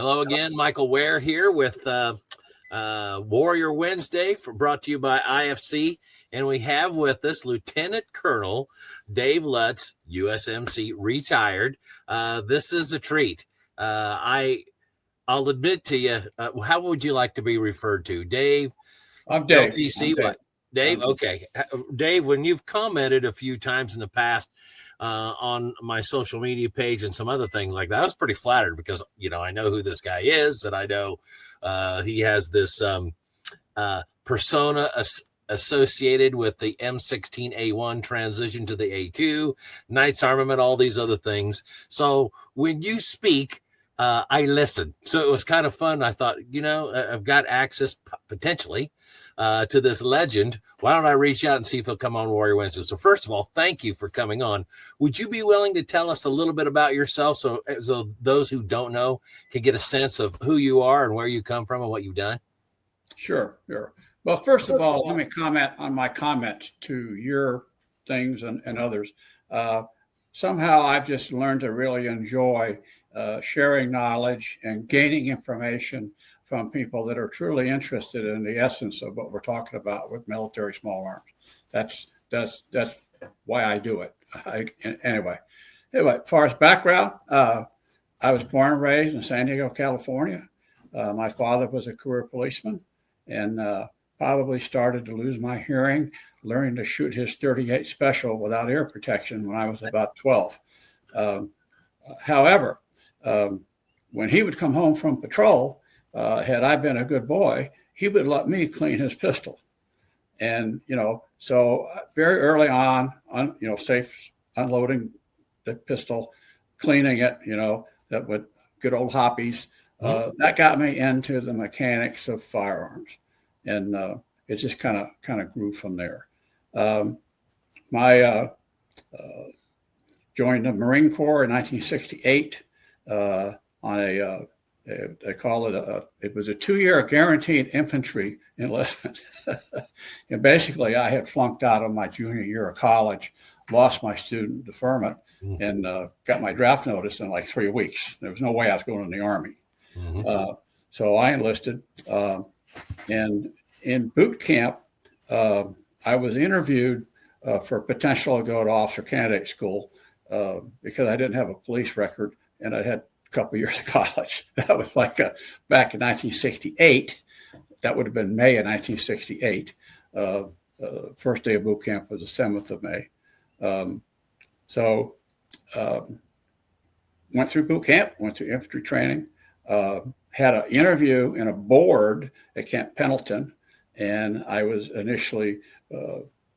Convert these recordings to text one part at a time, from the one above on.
Hello again, Michael Ware here with Warrior Wednesday, brought to you by IFC. And we have with us Lieutenant Colonel Dave Lutz, USMC Retired. This is a treat. I'll admit to you, how would you like to be referred to? Dave? I'm Dave. LTC, what? Dave? Okay. Dave, when you've commented a few times in the past on my social media page and some other things like that, I was pretty flattered because, I know who this guy is, and I know he has this persona associated with the M16A1 transition to the A2, Knights Armament, all these other things. So when you speak, I listen. So it was kind of fun. I thought, I've got access potentially to this legend. Why don't I reach out and see if he'll come on Warrior Wednesday? So first of all, thank you for coming on. Would you be willing to tell us a little bit about yourself so those who don't know can get a sense of who you are and where you come from and what you've done? Sure. Well, first of all, let me comment on my comments to your things and others. Somehow I've just learned to really enjoy sharing knowledge and gaining information from people that are truly interested in the essence of what we're talking about with military small arms. That's why I do it. Anyway, as far as background, I was born and raised in San Diego, California. My father was a career policeman and probably started to lose my hearing, learning to shoot his .38 special without ear protection when I was about 12. However, when he would come home from patrol, had I been a good boy, he would let me clean his pistol. And, so very early on, safe unloading the pistol, cleaning it, that with good old hoppies, that got me into the mechanics of firearms. And it just kind of grew from there. Joined the Marine Corps in 1968 on they call it it was a 2-year guaranteed infantry enlistment. And basically I had flunked out of my junior year of college, lost my student deferment, and got my draft notice in like 3 weeks. There was no way I was going in the Army. So I enlisted, and in boot camp, I was interviewed for potential to go to officer candidate school because I didn't have a police record and I had couple years of college. That was like back in 1968. That would have been May of 1968. First day of boot camp was the 7th of May. Went through boot camp, went to infantry training, had an interview in a board at Camp Pendleton, and I was initially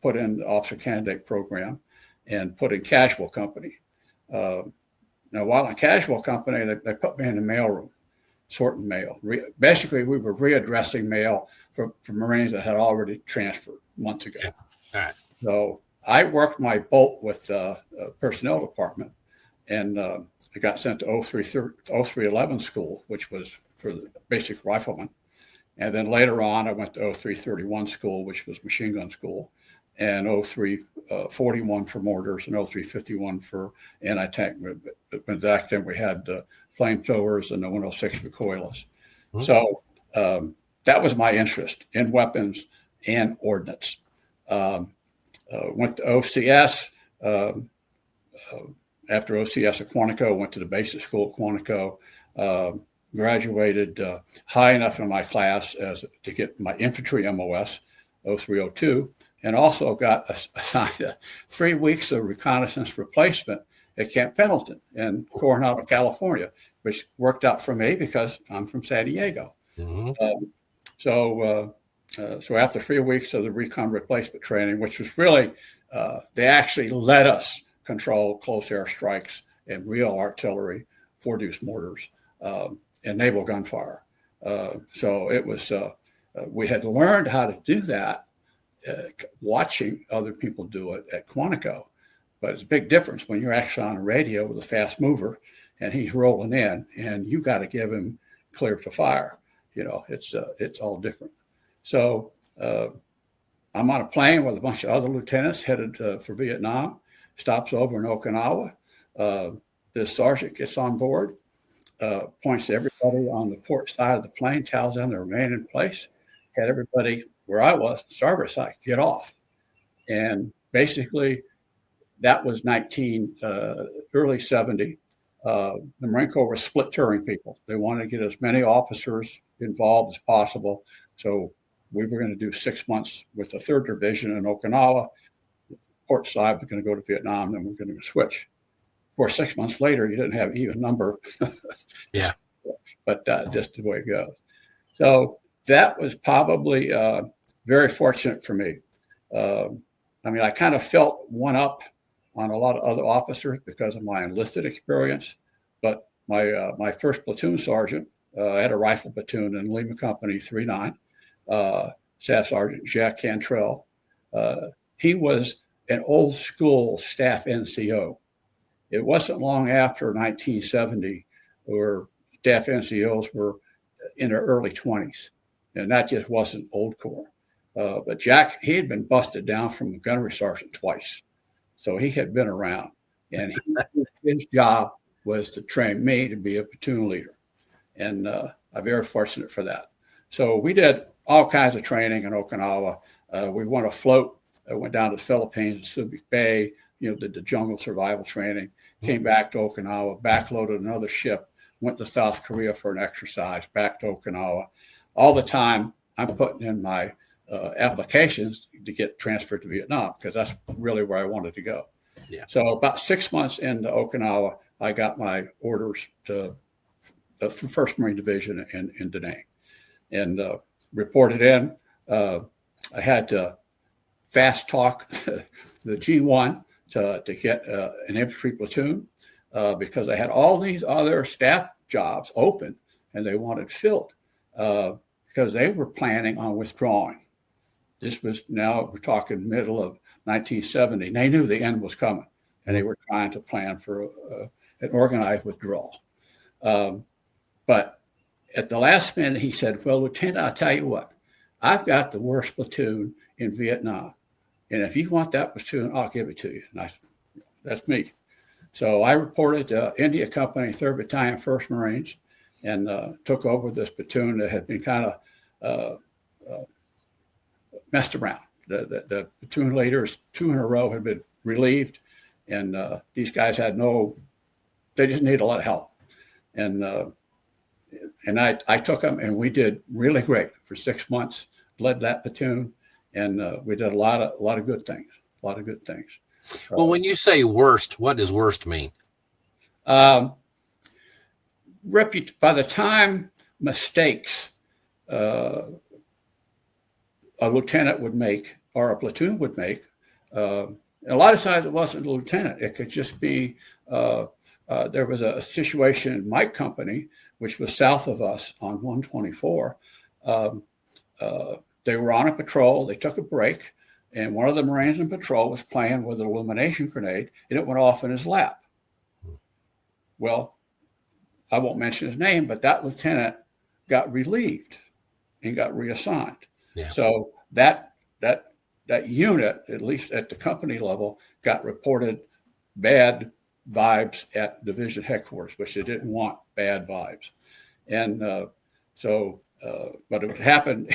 put in the officer candidate program and put in casual company. Now, while in casual company, they put me in the mailroom, sorting mail. Basically, we were readdressing mail for Marines that had already transferred months ago. Yeah. All right. So I worked my bolt with the personnel department, and I got sent to 0311 school, which was for the basic rifleman. And then later on, I went to 0331 school, which was machine gun school, and 0341 for mortars and 0351 for anti-tank. But back then we had the flamethrowers and the 106 recoilless. So that was my interest in weapons and ordnance. Went to OCS. After OCS at Quantico, went to the basic school at Quantico. Graduated high enough in my class to get my infantry MOS, 0302. And also got assigned 3 weeks of reconnaissance replacement at Camp Pendleton in Coronado, California, which worked out for me because I'm from San Diego. So after 3 weeks of the recon replacement training, which was really, they actually let us control close air strikes and real artillery, 4-deuce mortars, and naval gunfire. So it was, we had learned how to do that watching other people do it at Quantico. But it's a big difference when you're actually on a radio with a fast mover and he's rolling in and you got to give him clear to fire. It's all different. So I'm on a plane with a bunch of other lieutenants headed for Vietnam, stops over in Okinawa. This sergeant gets on board. points to everybody on the port side of the plane, tells them to remain in place, had everybody where I was, starboard side, get off. And basically, that was early 70. The Marine Corps was split touring people. They wanted to get as many officers involved as possible. So we were going to do 6 months with the 3rd Division in Okinawa. Port side was going to go to Vietnam, then we're going to switch. Of course, 6 months later, you didn't have even number. Yeah. But just the way it goes. So that was probably very fortunate for me. I mean, I kind of felt one up on a lot of other officers because of my enlisted experience. But my first platoon sergeant, I had a rifle platoon in Lima Company 39, Staff Sergeant Jack Cantrell. He was an old school staff NCO. It wasn't long after 1970 where staff NCOs were in their early 20s, and that just wasn't old Corps. But Jack, he had been busted down from a gunnery sergeant twice. So he had been around, and his job was to train me to be a platoon leader. And I'm very fortunate for that. So we did all kinds of training in Okinawa. We went afloat, went down to the Philippines, Subic Bay, did the jungle survival training, came back to Okinawa, backloaded another ship, went to South Korea for an exercise, back to Okinawa. All the time, I'm putting in my applications to get transferred to Vietnam because that's really where I wanted to go. Yeah. So about 6 months into Okinawa, I got my orders to the 1st Marine Division in Da Nang and reported in. I had to fast talk the G1 to get an infantry platoon because I had all these other staff jobs open and they wanted filled because they were planning on withdrawing. This was now, we're talking middle of 1970. They knew the end was coming, and they were trying to plan for an organized withdrawal. But at the last minute, he said, well, Lieutenant, I'll tell you what, I've got the worst platoon in Vietnam. And if you want that platoon, I'll give it to you. And that's me. So I reported to India Company, 3rd Battalion, 1st Marines, and took over this platoon that had been kind of messed around. The platoon leaders, 2 in a row, had been relieved, and these guys they just need a lot of help. And I took them, and we did really great for 6 months, led that platoon, and we did a lot of good things, Well, when you say worst, what does worst mean? By the time mistakes a lieutenant would make or a platoon would make, a lot of times it wasn't a lieutenant. It could just be there was a situation in my company, which was south of us on 124. They were on a patrol. They took a break, and one of the Marines in patrol was playing with an illumination grenade, and it went off in his lap. Well, I won't mention his name, but that lieutenant got relieved and got reassigned. Yeah. So that unit, at least at the company level, got reported bad vibes at division headquarters, which they didn't want bad vibes. And but it happened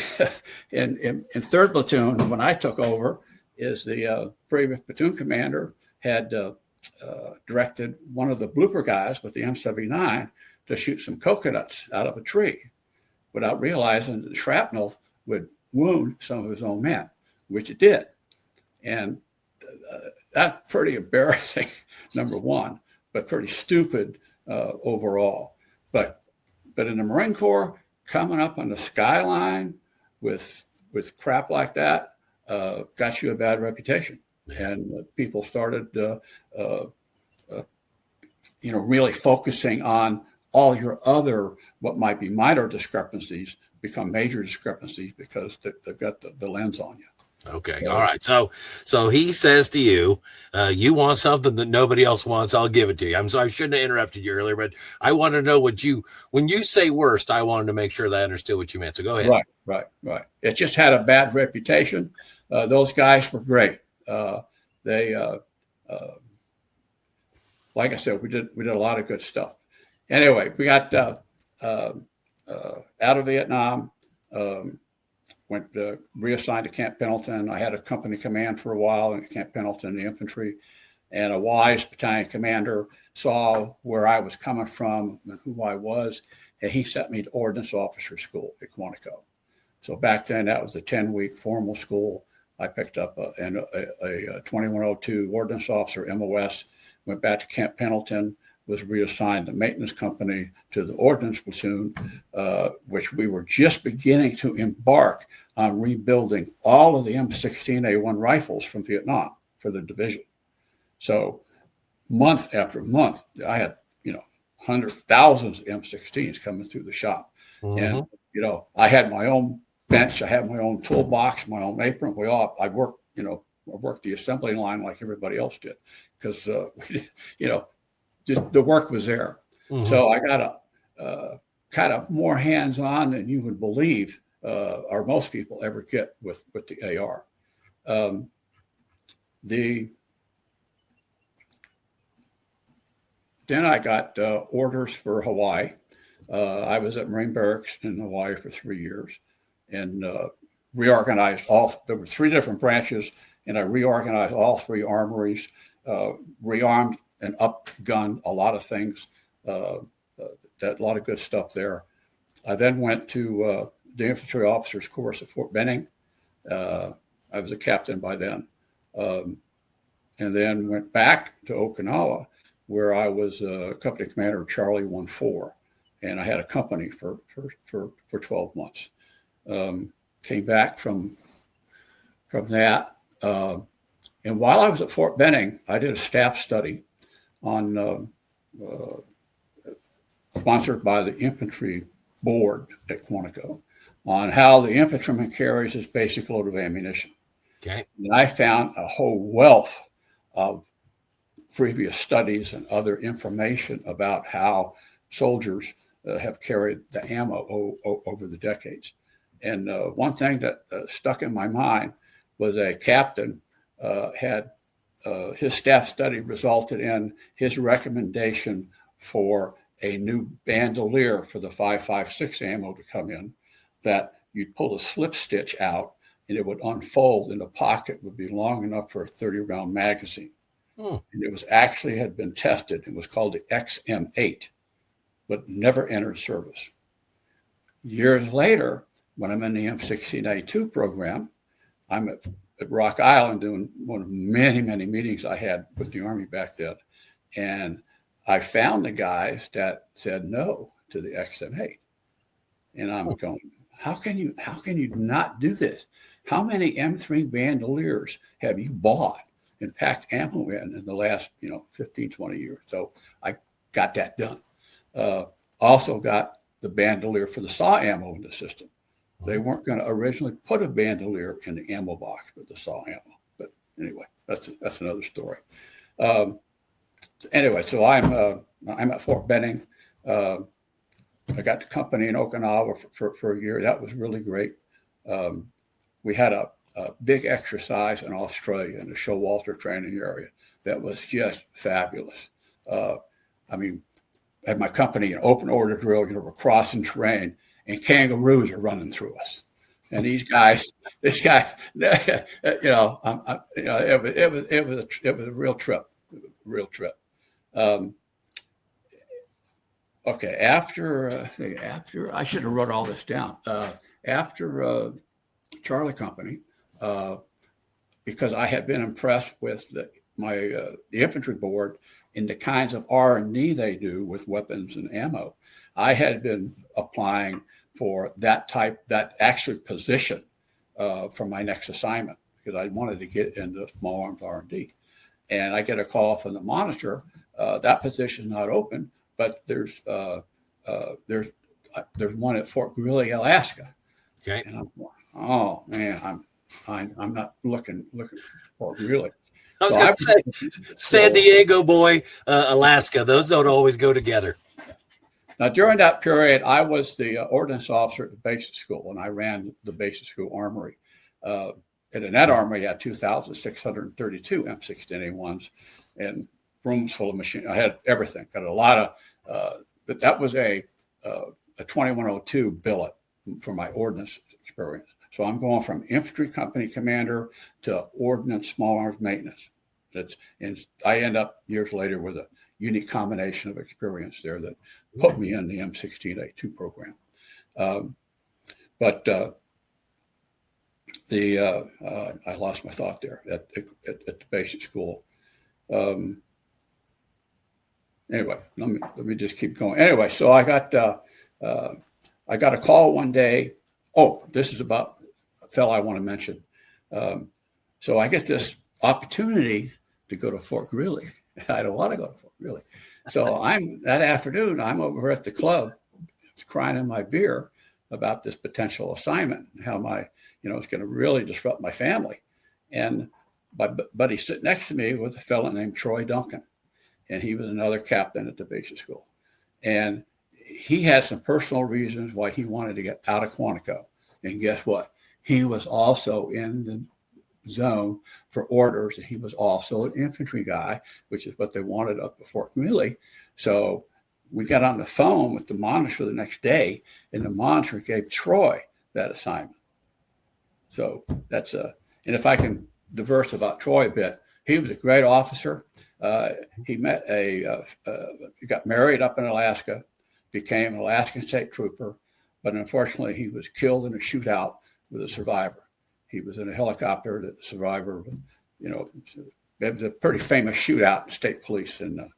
in 3rd Platoon when I took over, is the previous platoon commander had directed one of the blooper guys with the M79 to shoot some coconuts out of a tree without realizing that the shrapnel would wound some of his own men, which it did. And that's pretty embarrassing, number one, but pretty stupid overall. But in the Marine Corps, coming up on the skyline with crap like that got you a bad reputation. And people started, really focusing on all your other, what might be minor discrepancies, become major discrepancies because they've got the lens on you. Okay. All right. So he says to you, you want something that nobody else wants, I'll give it to you. I'm sorry, I shouldn't have interrupted you earlier, but I want to know when you say worst, I wanted to make sure that I understood what you meant. So go ahead. Right. It just had a bad reputation. Those guys were great. They, like I said, we did a lot of good stuff. Anyway, we got out of Vietnam, went reassigned to Camp Pendleton. I had a company command for a while in Camp Pendleton, the infantry, and a wise battalion commander saw where I was coming from and who I was, and he sent me to Ordnance Officer School at Quantico. So back then, that was a 10-week formal school. I picked up a 2102 Ordnance Officer MOS, went back to Camp Pendleton, was reassigned the maintenance company to the Ordnance Platoon, which we were just beginning to embark on rebuilding all of the M16A1 rifles from Vietnam for the division. So month after month, I had, hundreds, thousands of M16s coming through the shop. And, I had my own bench, I had my own toolbox, my own apron. I worked the assembly line like everybody else did because, the work was there. So I got kind of more hands-on than you would believe, or most people ever get with the AR. Then I got orders for Hawaii. I was at Marine Barracks in Hawaii for 3 years and reorganized there were 3 different branches, and I reorganized all 3 armories, rearmed and upgunned a lot of things, a lot of good stuff there. I then went to the infantry officers course at Fort Benning. I was a captain by then. And then went back to Okinawa, where I was a company commander of Charlie 14, and I had a company for 12 months. Came back from that, and while I was at Fort Benning, I did a staff study on sponsored by the infantry board at Quantico on how the infantryman carries his basic load of ammunition. Okay, and I found a whole wealth of previous studies and other information about how soldiers have carried the ammo over the decades. And one thing that stuck in my mind was a captain had his staff study resulted in his recommendation for a new bandolier for the 5.56 ammo to come in, that you'd pull a slip stitch out and it would unfold and the pocket would be long enough for a 30-round magazine. And it was actually had been tested. It was called the XM8, but never entered service. Years later, when I'm in the M16A2 program, I'm at Rock Island doing one of many, many meetings I had with the Army back then. And I found the guys that said no to the XM8. And I'm going, how can you not do this? How many M3 bandoliers have you bought and packed ammo in the last 15, 20 years? So I got that done. Also got the bandolier for the SAW ammo in the system. They weren't going to originally put a bandolier in the ammo box with the SAW ammo. But anyway, that's another story. Anyway, so I'm at Fort Benning. I got the company in Okinawa for a year. That was really great. We had a big exercise in Australia in the Showalter training area that was just fabulous. I mean, I had my company in open order drill, we're crossing terrain and kangaroos are running through us. And this guy, it was a real trip. Okay, after I should have wrote all this down. After Charlie Company, because I had been impressed with the infantry board in the kinds of R&D they do with weapons and ammo. I had been applying for that actual position for my next assignment because I wanted to get into small arms R&D. And I get a call from the monitor. That position is not open, but there's one at Fort Greely, Alaska. Okay. And I'm going, oh man, I'm not looking for Fort Greely. I was going to say San Diego boy, Alaska. Those don't always go together. Now, during that period, I was the ordnance officer at the basic school, and I ran the basic school armory. And in that armory, I had 2,632 M16A1s and rooms full of machines. I had everything. Got a lot of but that was a 2102 billet for my ordnance experience. So I'm going from infantry company commander to ordnance small arms maintenance. And I end up years later with a unique combination of experience there that put me in the M16A2 program. I lost my thought there at the basic school. Anyway, let me just keep going. Anyway, so I got a call one day. Oh, this is about a fellow I want to mention. So I get this opportunity to go to Fort Greely. I don't want to go to Fort Greely. So that afternoon, I'm over at the club crying in my beer about this potential assignment, and how it's going to really disrupt my family. And my buddy sitting next to me was a fellow named Troy Duncan, and he was another captain at the basic school. And he had some personal reasons why he wanted to get out of Quantico. And guess what? He was also in the zone for orders, and he was also an infantry guy, which is what they wanted up at Fort Greely. So we got on the phone with the monitor the next day, and the monitor gave Troy that assignment. So that's and if I can diverse about Troy a bit, he was a great officer. He got married up in Alaska, became an Alaskan state trooper, but unfortunately he was killed in a shootout with a survivor. He was in a helicopter that the survivor, it was a pretty famous shootout in state police in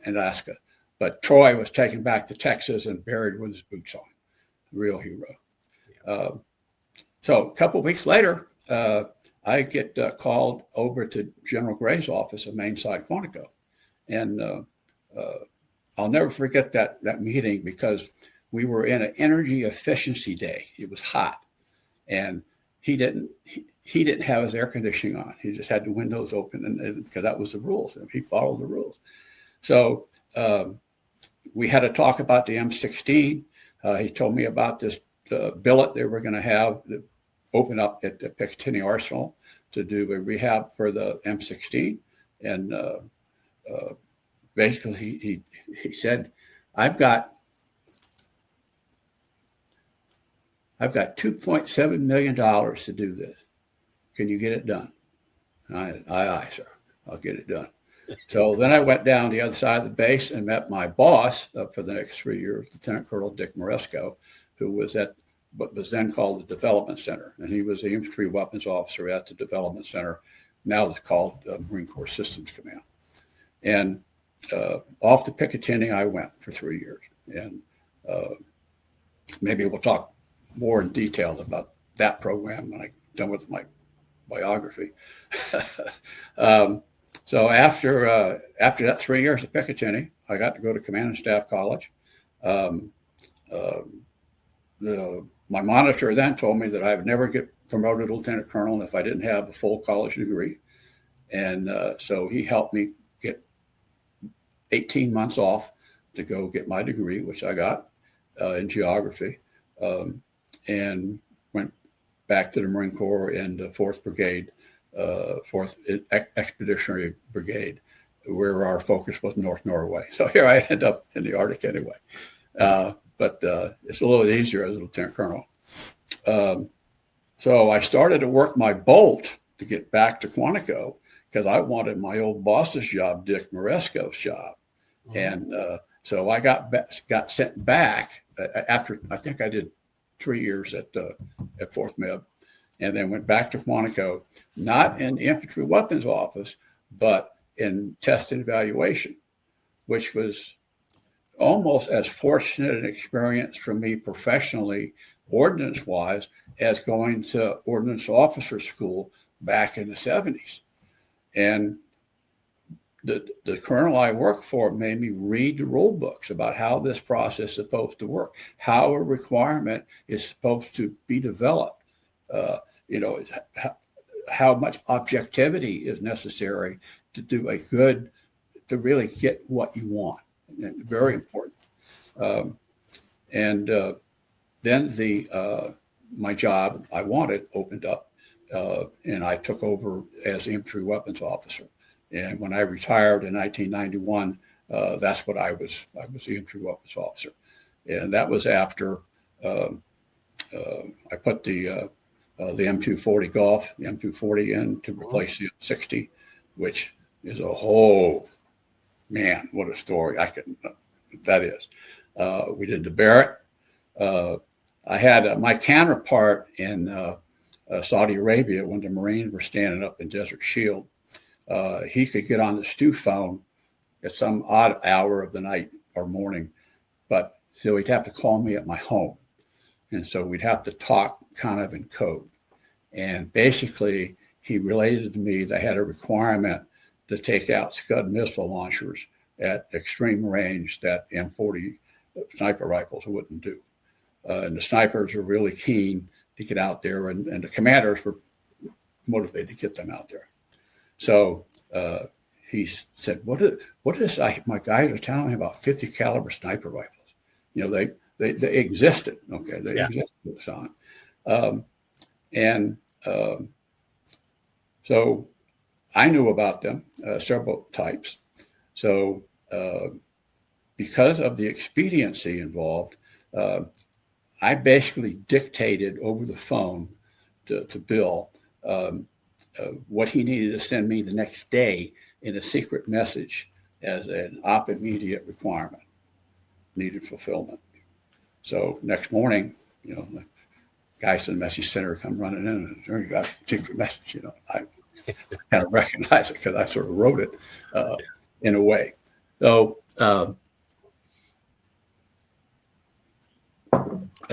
Alaska. But Troy was taken back to Texas and buried with his boots on. Real hero. Yeah. So a couple of weeks later, I get called over to General Gray's office at Mainside Quantico. And I'll never forget that meeting, because we were in an energy efficiency day. It was hot. And he didn't have his air conditioning on. He just had the windows open, and because that was the rules. And he followed the rules. So we had a talk about the M16. He told me about this billet they were going to have open up at the Picatinny Arsenal to do a rehab for the M16. And basically he said, I've got $2.7 million to do this. Can you get it done? Aye, sir. I'll get it done. So then I went down the other side of the base and met my boss for the next 3 years, Lieutenant Colonel Dick Moresco, who was at what was then called the Development Center. And he was the infantry weapons officer at the Development Center. Now it's called Marine Corps Systems Command. And off to Picatinny I went for 3 years. And maybe we'll talk more in detail about that program when I'm done with my biography. So after that 3 years at Picatinny, I got to go to Command and Staff College. My monitor then told me that I would never get promoted to lieutenant colonel if I didn't have a full college degree. And so he helped me get 18 months off to go get my degree, which I got in geography, and went back to the Marine Corps in the 4th Brigade, 4th Expeditionary Brigade, where our focus was North Norway. So here I end up in the Arctic anyway. But it's a little easier as a lieutenant colonel. So I started to work my bolt to get back to Quantico, because I wanted my old boss's job, Dick Moresco's job. Mm-hmm. And so I got sent back after, I think I did 3 years at 4th Meb, and then went back to Quantico, not in the infantry weapons office, but in test and evaluation, which was almost as fortunate an experience for me professionally, ordnance-wise, as going to ordnance officer school back in the 70s. And the colonel I worked for made me read the rule books about how this process is supposed to work, how a requirement is supposed to be developed, how much objectivity is necessary to do to really get what you want. Very important. Then my job I wanted opened up, and I took over as infantry weapons officer. And when I retired in 1991, that's what I was the infantry weapons officer. And that was after I put the M240 Golf, the M240 in to replace the M60, which is a whole, man, what a story. That is. We did the Barrett. I had my counterpart in Saudi Arabia when the Marines were standing up in Desert Shield. He could get on the stew phone at some odd hour of the night or morning, but so he'd have to call me at my home. And so we'd have to talk kind of in code. And basically, he related to me that I had a requirement to take out Scud missile launchers at extreme range that M40 sniper rifles wouldn't do. And the snipers were really keen to get out there, and the commanders were motivated to get them out there. So he said, "What is my guys are telling me about 50 caliber sniper rifles? You know, they existed. Okay, they existed at the time." So I knew about them, several types. So because of the expediency involved, I basically dictated over the phone to Bill what he needed to send me the next day in a secret message as an op immediate requirement, needed fulfillment. So next morning, you know, the guys in the message center come running in and there you got a secret message. You know, I kind of recognize it because I sort of wrote it in a way. So a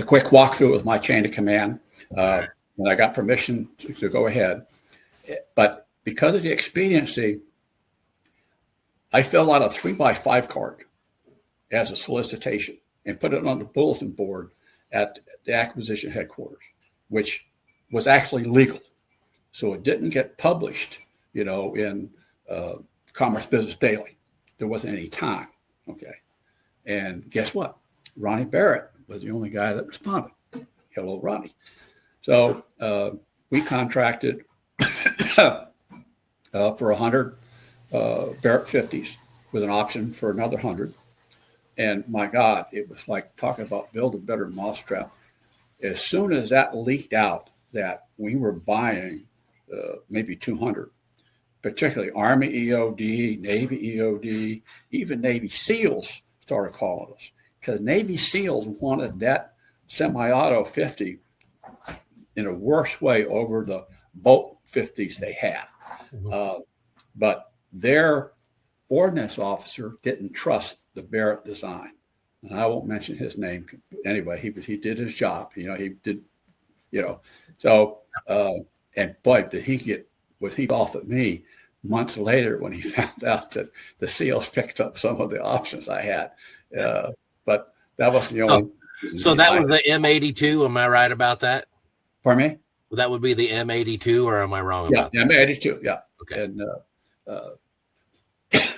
quick walkthrough with my chain of command, and I got permission to go ahead. But because of the expediency, I filled out a 3x5 card as a solicitation and put it on the bulletin board at the acquisition headquarters, which was actually legal. So it didn't get published, you know, in Commerce Business Daily. There wasn't any time. Okay. And guess what? Ronnie Barrett was the only guy that responded. Hello, Ronnie. So we contracted for 100 Barrett 50s with an option for another 100. And my God, it was like talking about build a better mousetrap. As soon as that leaked out that we were buying maybe 200, particularly Army EOD, Navy EOD, even Navy SEALs started calling us because Navy SEALs wanted that semi-auto 50 in a worse way over the boat 50s they had. Mm-hmm. But their ordnance officer didn't trust the Barrett design. And I won't mention his name. Anyway, he did his job. You know, he did, you know. So, and boy, was he off at me months later when he found out that the SEALs picked up some of the options I had. But that was the only. So that was the M82. Am I right about that? Pardon me? That would be the M82, or am I wrong about that? Yeah, M82, yeah. Okay. And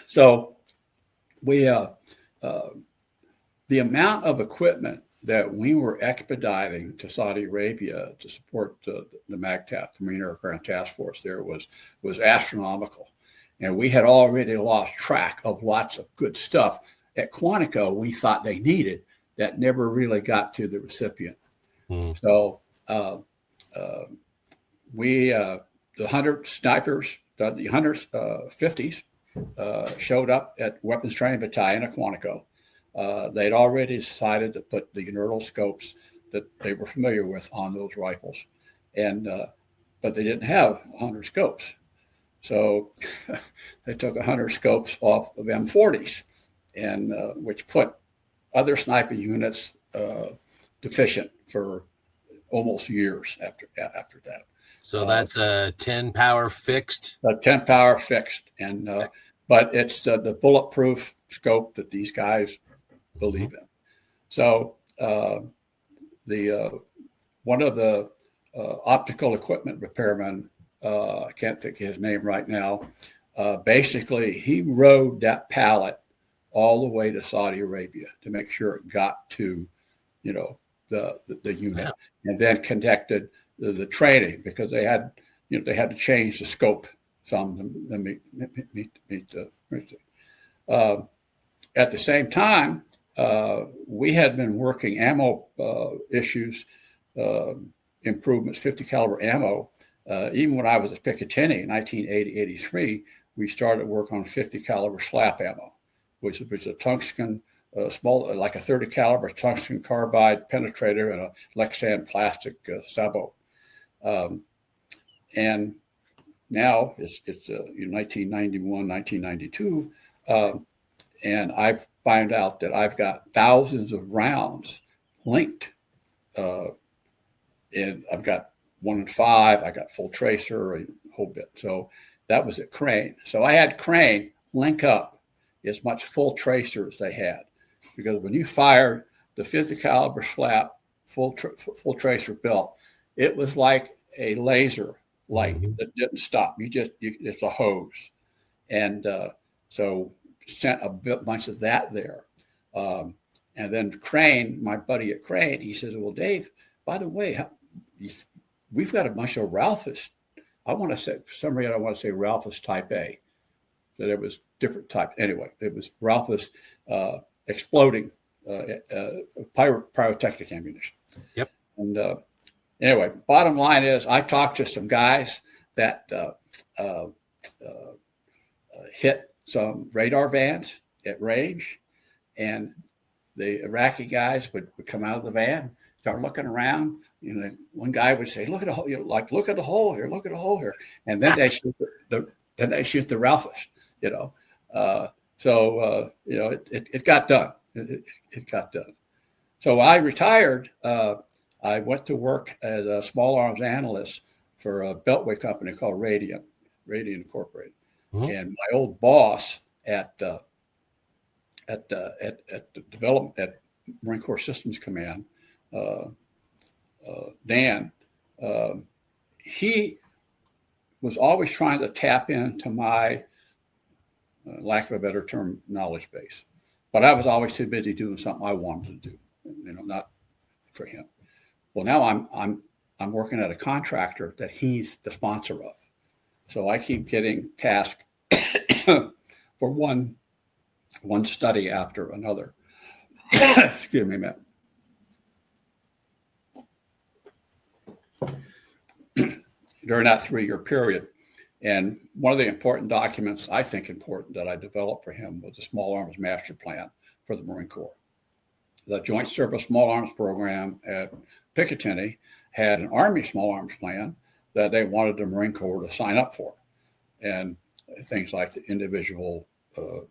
so we, the amount of equipment that we were expediting to Saudi Arabia to support the MAGTF, the Marine Aircraft Task Force there was astronomical. And we had already lost track of lots of good stuff at Quantico we thought they needed that never really got to the recipient. Mm. So the 100 snipers, the 100 50s showed up at Weapons Training Battalion at Quantico. They'd already decided to put the inertial scopes that they were familiar with on those rifles, and but they didn't have 100 scopes. So they took 100 scopes off of M40s, and which put other sniper units deficient for almost years after that. So that's a 10 power fixed? A 10 power fixed. And but it's the bulletproof scope that these guys believe in. So one of the optical equipment repairmen, I can't think of his name right now, basically he rode that pallet all the way to Saudi Arabia to make sure it got to, you know, the unit, and then conducted the training because they had to change the scope some to meet the at the same time, we had been working ammo issues, improvements, 50 caliber ammo. Even when I was at Picatinny in 1980-83, we started work on 50 caliber slap ammo, which was a tungsten, small, like a 30 caliber tungsten carbide penetrator and a Lexan plastic sabot. And now it's 1991, 1992, and I find out that I've got thousands of rounds linked, and I've got 1 in 5. I got full tracer and a whole bit. So that was at Crane. So I had Crane link up as much full tracer as they had, because when you fired the 50 caliber slap full tracer belt, it was like a laser light that didn't stop. It's a hose. And so sent a bunch of that there. And then Crane, my buddy at Crane, he says, well, Dave, by the way, we've got a bunch of Ralphus. I want to say, for some reason, I want to say Ralphus type A. So there was different type. Anyway, it was Ralphus exploding pyrotechnic ammunition. Yep. And anyway, bottom line is I talked to some guys that hit some radar vans at range, and the Iraqi guys would come out of the van, start looking around. One guy would say, "Look at the hole! Look at the hole here! Look at the hole here!" And then they shoot the Ralphus. It got done. It got done. So I retired. I went to work as a small arms analyst for a beltway company called Radiant Incorporated. Mm-hmm. And my old boss at the development at Marine Corps Systems Command, Dan, he was always trying to tap into my, lack of a better term, knowledge base. But I was always too busy doing something I wanted to do, not for him. Well, now I'm working at a contractor that he's the sponsor of. So I keep getting tasked for one study after another. Excuse me, Matt. During that 3-year period. And one of the important documents, I think important, that I developed for him was the Small Arms Master Plan for the Marine Corps. The Joint Service Small Arms Program at Picatinny had an Army Small Arms Plan that they wanted the Marine Corps to sign up for. And things like the individual, the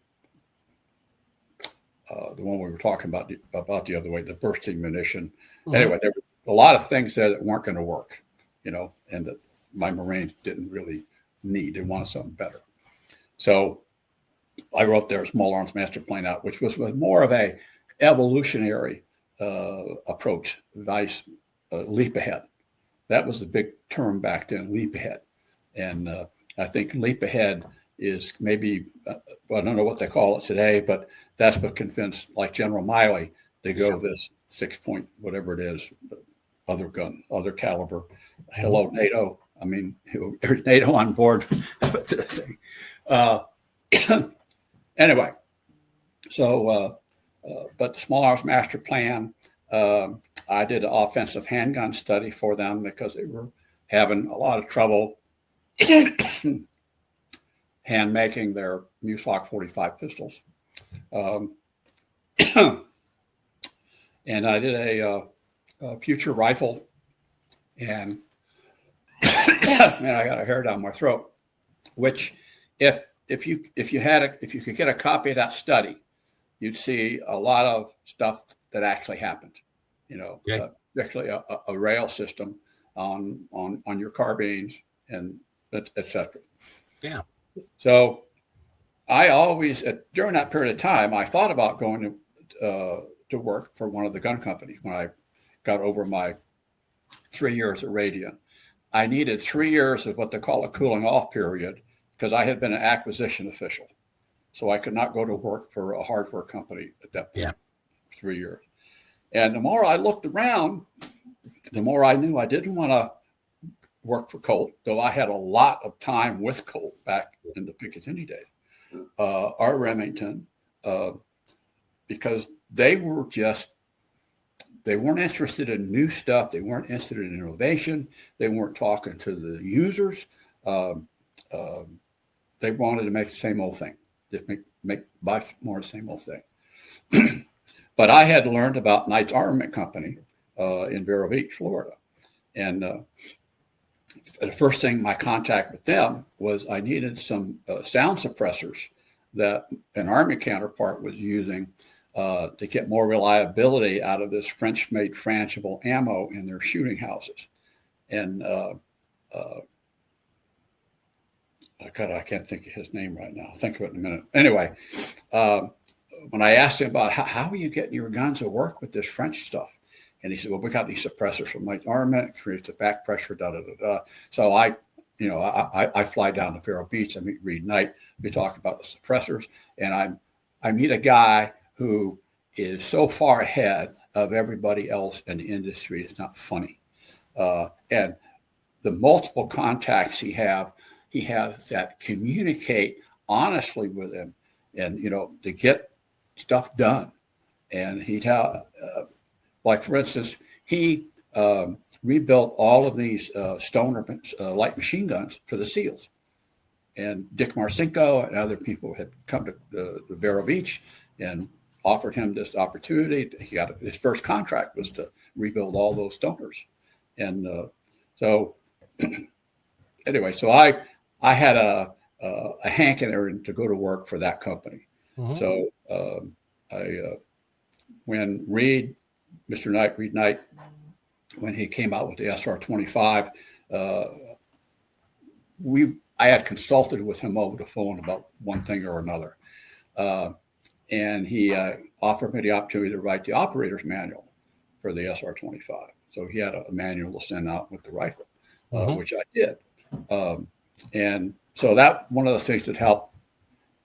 one we were talking about the other way, the bursting munition. Mm-hmm. Anyway, there were a lot of things there that weren't going to work, and that my Marines didn't really need. They wanted something better. So I wrote their Small Arms Master Plan out, which was more of a evolutionary approach, advice, leap ahead. That was the big term back then, leap ahead. And I think leap ahead is maybe, I don't know what they call it today, but that's what convinced, like General Miley, to go this 6-point, whatever it is, other gun, other caliber. Hello, NATO. I mean, there's NATO on board. Anyway, so, but the Small Arms Master Plan, I did an offensive handgun study for them because they were having a lot of trouble hand making their Musoc 45 pistols. And I did a future rifle, and man, I got a hair down my throat. Which, if you could get a copy of that study, you'd see a lot of stuff that actually happened. Particularly a rail system on your carbines and et cetera. Yeah. So I always, during that period of time, I thought about going to work for one of the gun companies when I got over my 3 years at Radiant. I needed 3 years of what they call a cooling off period because I had been an acquisition official. So I could not go to work for a hardware company at that point. Yeah. 3 years. And the more I looked around, the more I knew I didn't want to work for Colt, though I had a lot of time with Colt back in the Picatinny days. Art Remington, because they weren't interested in new stuff. They weren't interested in innovation. They weren't talking to the users. They wanted to make the same old thing, just make much more the same old thing. But I had learned about Knights Armament Company in Vero Beach, Florida. And the first thing, my contact with them was I needed some sound suppressors that an Army counterpart was using to get more reliability out of this French-made frangible ammo in their shooting houses. And God, I can't think of his name right now. I'll think of it in a minute. Anyway, when I asked him about how are you getting your guns to work with this French stuff, and he said, well, we got these suppressors from Knights Armament, it creates a back pressure, So I fly down to Vero Beach. I meet Reed Knight. We talk about the suppressors, and I meet a guy who is so far ahead of everybody else in the industry. It's not funny. And the multiple contacts he has that communicate honestly with him, and to get stuff done. And he'd have, like for instance, he rebuilt all of these Stoner light machine guns for the SEALs. And Dick Marcinko and other people had come to Vero Beach and offered him this opportunity. He got his first contract was to rebuild all those Stoners. And so anyway, so I had a hankering to go to work for that company. Mm-hmm. So when Reed Knight, when he came out with the SR-25, I had consulted with him over the phone about one thing or another. And he offered me the opportunity to write the operator's manual for the SR-25. So he had a manual to send out with the rifle, which I did. And so that one of the things that helped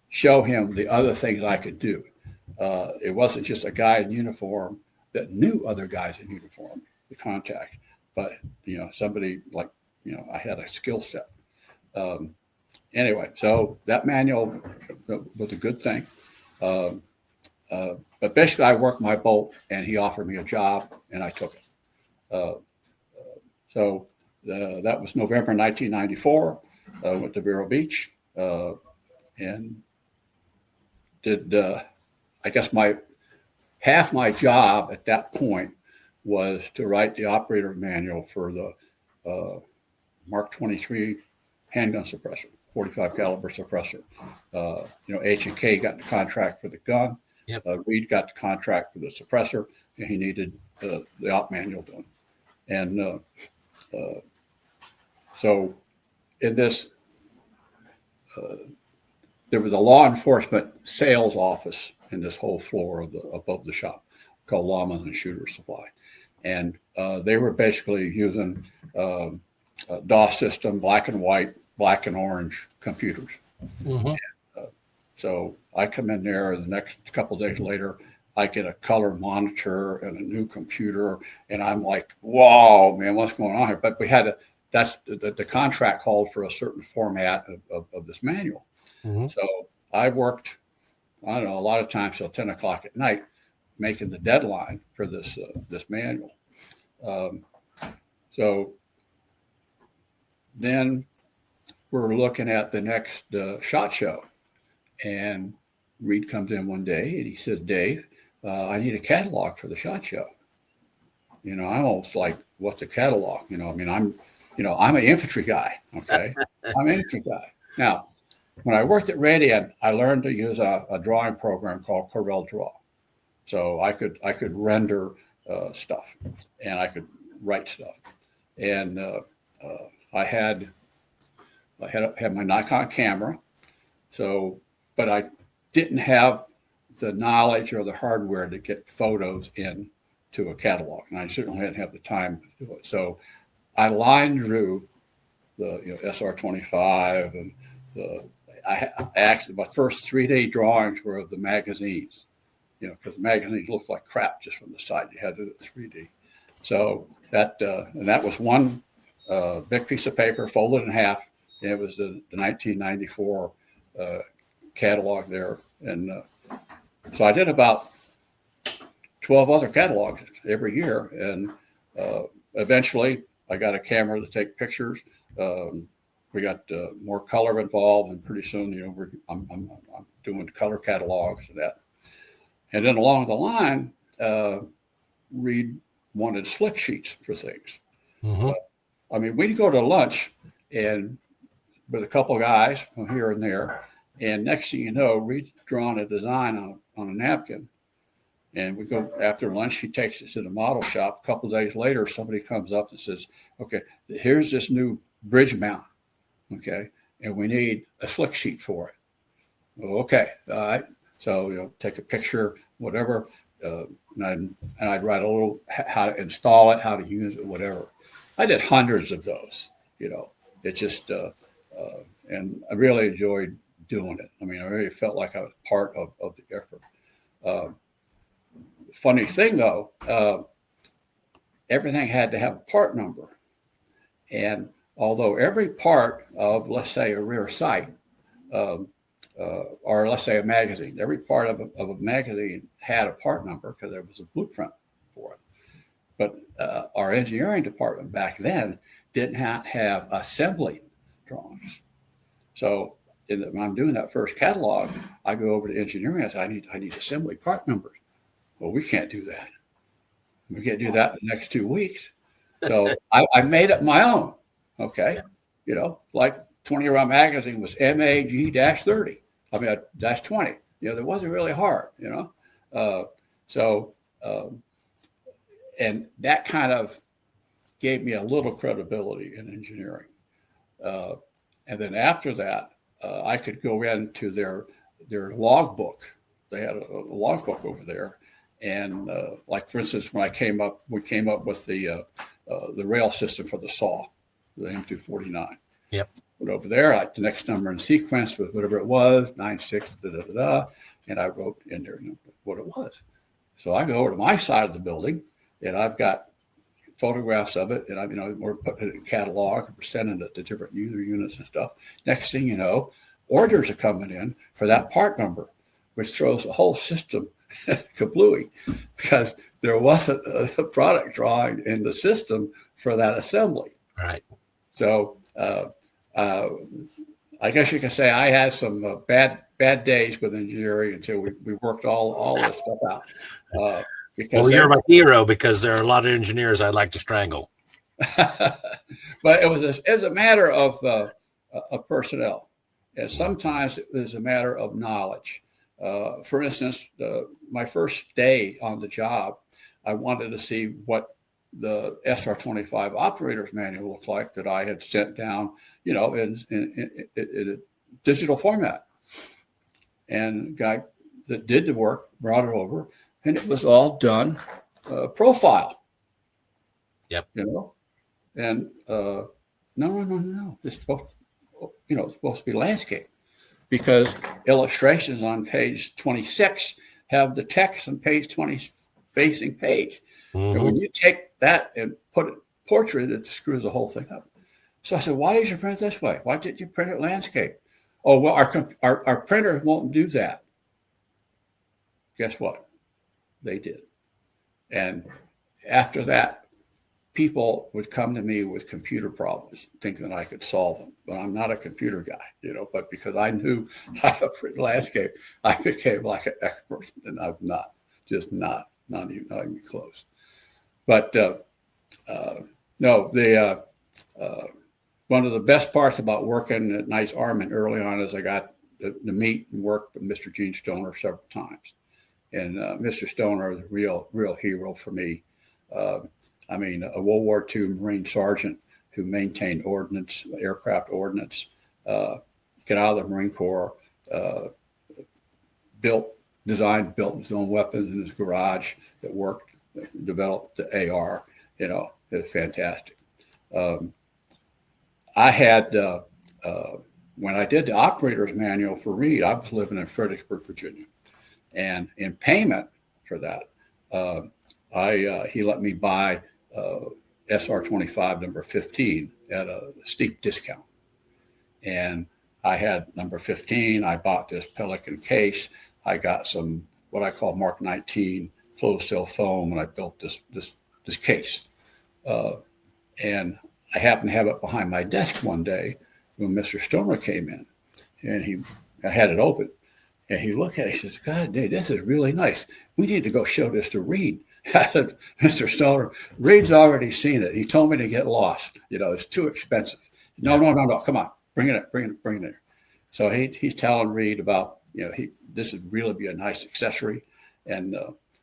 show him the other things I could do. It wasn't just a guy in uniform that knew other guys in uniform to contact, but somebody like I had a skill set. Anyway, so that manual was a good thing. But basically, I worked my boat, and he offered me a job, and I took it. So that was November 1994. Went to Vero Beach and did. I guess half my job at that point was to write the operator manual for the Mark 23 handgun suppressor, 45 caliber suppressor. H&K got the contract for the gun. Yep. Reed got the contract for the suppressor, and he needed the op manual done. And so in this, there was a law enforcement sales office in this whole floor above the shop called Lawman and Shooter Supply. And they were basically using DOS system, black and white, black and orange computers. Mm-hmm. And, so I come in there the next couple of days later, I get a color monitor and a new computer, and I'm like, whoa, man, what's going on here? But we had the contract called for a certain format of this manual. Mm-hmm. So I worked, I don't know, a lot of times till 10 o'clock at night, making the deadline for this manual. So then we're looking at the next SHOT Show, and Reed comes in one day and he says, Dave, I need a catalog for the SHOT Show. I'm almost like, what's a catalog? I'm an infantry guy. Okay. I'm an infantry guy. Now, when I worked at Radiant, I learned to use a drawing program called Corel Draw. So I could render stuff, and I could write stuff. And I had my Nikon camera. So, but I didn't have the knowledge or the hardware to get photos into a catalog, and I certainly didn't have the time to do it. So I lined through the SR-25, and I actually, my first 3-day drawings were of the magazines, because the magazines looked like crap just from the side. You had to do it 3D. So that was one big piece of paper folded in half. And it was the 1994 catalog there. And so I did about 12 other catalogs every year. And eventually I got a camera to take pictures. We got more color involved, and pretty soon, I'm doing color catalogs and that. And then along the line, Reed wanted slick sheets for things. Mm-hmm. We'd go to lunch and with a couple of guys from here and there, and next thing you know, Reed's drawing a design on a napkin. And we go after lunch, he takes it to the model shop. A couple of days later, somebody comes up and says, okay, here's this new bridge mount. Okay. And we need a slick sheet for it. Okay. All right. So, take a picture, whatever. And I'd write a little how to install it, how to use it, whatever. I did hundreds of those, it just, and I really enjoyed doing it. I really felt like I was part of the effort. Funny thing though, everything had to have a part number. And although every part of, let's say, a rear sight, or let's say a magazine, every part of a magazine had a part number because there was a blueprint for it. But our engineering department back then didn't have assembly drawings. So when I'm doing that first catalog, I go over to engineering. I say, I need assembly part numbers. Well, we can't do that. We can't do that in the next 2 weeks. So I made up my own. Okay. Like 20-year-old magazine was MAG-30. Dash 20. That wasn't really hard, and that kind of gave me a little credibility in engineering. And then after that, I could go into their logbook. They had a logbook over there. And like, for instance, when we came up with the rail system for the saw, the M249. Yep. But over there, the next number in sequence was whatever it was, 96, and I wrote in there what it was. So I go over to my side of the building, and I've got photographs of it, and we're putting it in catalog, we're sending it to different user units and stuff. Next thing you know, orders are coming in for that part number, which throws the whole system kablooey, because there wasn't a product drawing in the system for that assembly. Right. So I guess you can say I had some bad days with engineering until we worked all this stuff out. Well, you're my hero, because there are a lot of engineers I'd like to strangle. But it was a matter of personnel, and sometimes it was a matter of knowledge. For instance, my first day on the job, I wanted to see what the SR-25 operator's manual looked like that I had sent down, in a digital format. And the guy that did the work brought it over, and it was all done profile. Yep. And no. It's supposed to be landscape, because illustrations on page 26 have the text on page 20 facing page. Mm-hmm. And when you take that and put it portrait, it screws the whole thing up. So I said, why did you print it this way? Why did you print it landscape? Oh, well, our printers won't do that. Guess what? They did. And after that, people would come to me with computer problems, thinking I could solve them. But I'm not a computer guy, but because I knew how to print landscape, I became like an expert, and I'm not even close. But one of the best parts about working at Knights Armament early on is I got to meet and work with Mr. Gene Stoner several times. And Mr. Stoner is a real hero for me. A World War II Marine sergeant who maintained ordnance, aircraft ordnance, get out of the Marine Corps, designed, built his own weapons in his garage that worked, developed the AR, it was fantastic. I had, when I did the operator's manual for Reed, I was living in Fredericksburg, Virginia. And in payment for that, he let me buy SR-25 number 15 at a steep discount. And I had number 15. I bought this Pelican case. I got some what I call Mark 19 closed cell foam, and I built this case. And I happened to have it behind my desk one day when Mr. Stoner came in, and I had it open, and he looked at it. He says, "God, Dave, this is really nice. We need to go show this to Reed." I said, "Mr. Stoner, Reed's already seen it. He told me to get lost. It's too expensive." No. Come on, bring it in. So he's telling Reed about, this would really be a nice accessory. And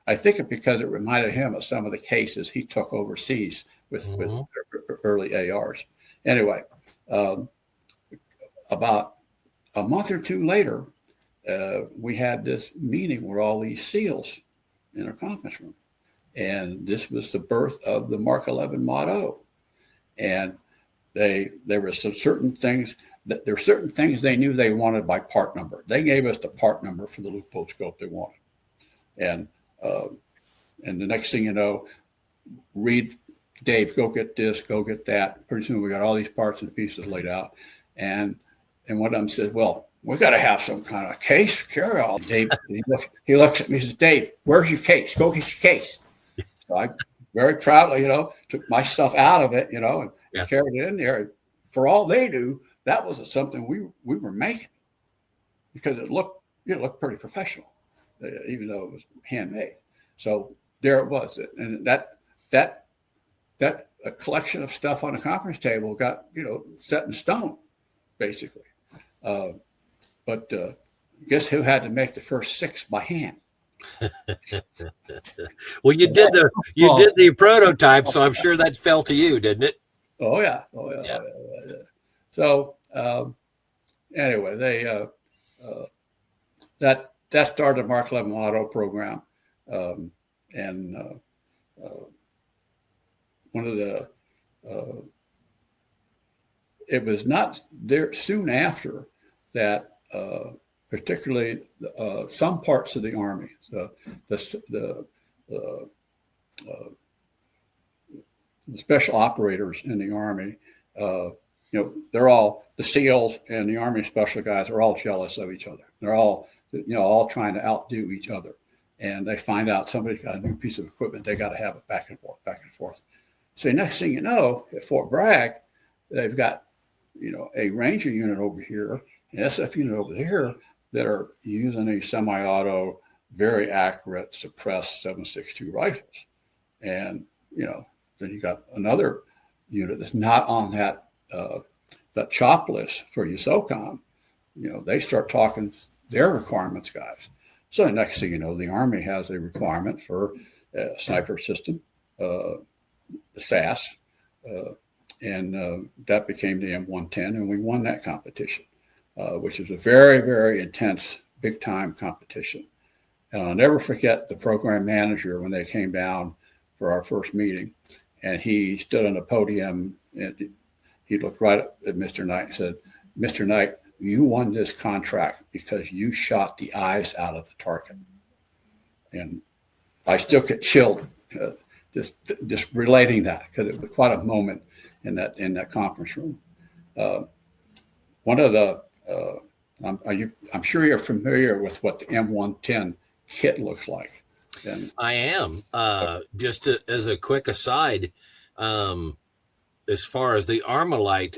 I think it's because it reminded him of some of the cases he took overseas with early ARs. Anyway, about a month or two later, we had this meeting where all these SEALs in our conference room. And this was the birth of the Mark 11 Mod O. And there were certain things they knew they wanted by part number. They gave us the part number for the loophole scope they wanted. And the next thing you know, Reed, Dave, go get this, go get that. Pretty soon we got all these parts and pieces laid out. And one of them said, "Well, we got to have some kind of case carry-all." Dave, he looks at me and says, "Dave, where's your case? Go get your case." So I very proudly, took my stuff out of it, and carried it in there. For all they knew, that wasn't something we were making, because it looked pretty professional, even though it was handmade. So there it was, and that a collection of stuff on a conference table got set in stone, basically. But guess who had to make the first 6 by hand? Well, you did the prototype, so I'm sure that fell to you, didn't it? Oh yeah. So anyway, they that started the Mark 11 Auto program, and one of the it was not there soon after that. Particularly some parts of the Army, the special operators in the Army, they're all, the SEALs and the Army special guys are all jealous of each other. They're all, all trying to outdo each other. And they find out somebody's got a new piece of equipment, they got to have it back and forth. So next thing you know, at Fort Bragg, they've got, a Ranger unit over here, an SF unit over here, that are using a semi-auto, very accurate suppressed 7.62 rifles. And, then you got another unit that's not on that chop list for USOCOM. They start talking their requirements, guys. So the next thing you know, the Army has a requirement for a sniper system, the SAS, and that became the M110, and we won that competition. Which is a very, very intense, big-time competition. And I'll never forget the program manager when they came down for our first meeting. And he stood on a podium, and he looked right at Mr. Knight and said, "Mr. Knight, you won this contract because you shot the eyes out of the target." And I still get chilled just relating that, because it was quite a moment in that conference room. One of the I'm sure you're familiar with what the M110 kit looks like. And I am. As a quick aside, as far as the Armalite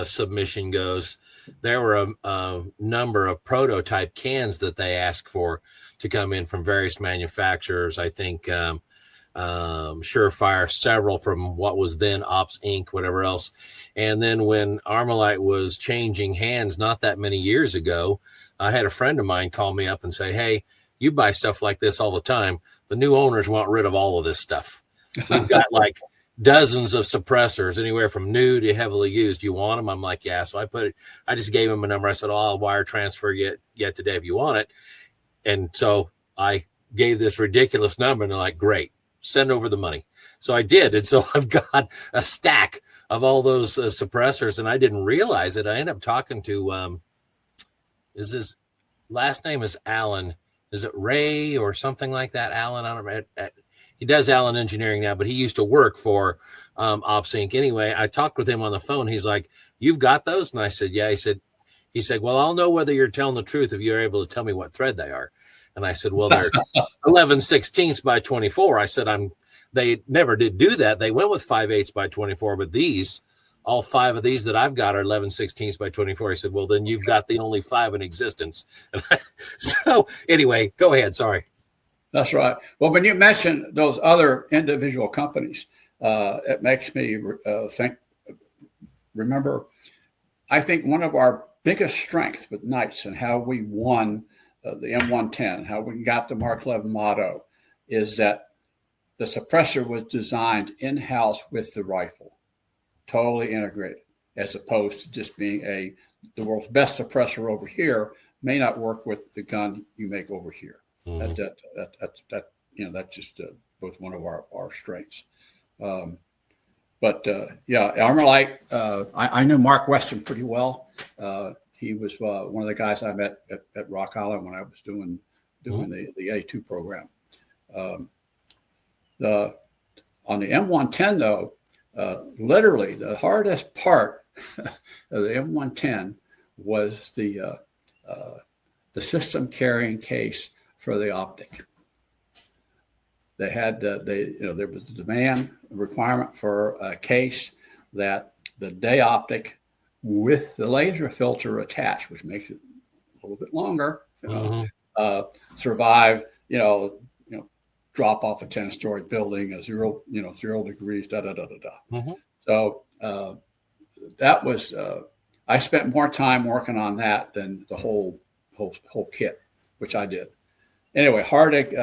submission goes, there were a number of prototype cans that they asked for to come in from various manufacturers. I think Surefire, several from what was then Ops Inc., whatever else. And then when Armalite was changing hands not that many years ago, I had a friend of mine call me up and say, "Hey, you buy stuff like this all the time. The new owners want rid of all of this stuff. We've got like dozens of suppressors, anywhere from new to heavily used. You want them?" I'm like, "Yeah." So I just gave him a number. I said, "Oh, I'll wire transfer yet today if you want it." And so I gave this ridiculous number, and they're like, "Great, send over the money." So I did. And so I've got a stack of all those suppressors, and I didn't realize it. I ended up talking to, his last name is Allen. Is it Ray or something like that? Allen, I don't know. He does Allen Engineering now, but he used to work for Ops Inc. Anyway, I talked with him on the phone. He's like, "You've got those?" And I said, "Yeah." He said, "Well, I'll know whether you're telling the truth if you're able to tell me what thread they are." And I said, well, they're 11/16 by 24. I said, they never did do that. They went with 5/8 by 24, but all 5 of these that I've got are 11/16 by 24. He said, well, then you've got the only 5 in existence. So anyway, go ahead. Sorry. That's right. Well, when you mention those other individual companies, it makes me remember, I think one of our biggest strengths with Knights and how we won the M110, how we got the Mark 11 motto, is that the suppressor was designed in-house with the rifle, totally integrated, as opposed to just being the world's best suppressor over here may not work with the gun you make over here. Mm-hmm. That just was one of our strengths. Armalite, I knew Mark Weston pretty well. He was one of the guys I met at Rock Island when I was doing the A2 program. On the M110 though, literally the hardest part of the M110 was the system carrying case for the optic. They had there was a demand requirement for a case that the day optic with the laser filter attached, which makes it a little bit longer, survive, drop off a 10-story building, a 0 degrees, Mm-hmm. So that was, I spent more time working on that than the whole kit, which I did. Anyway, Hardig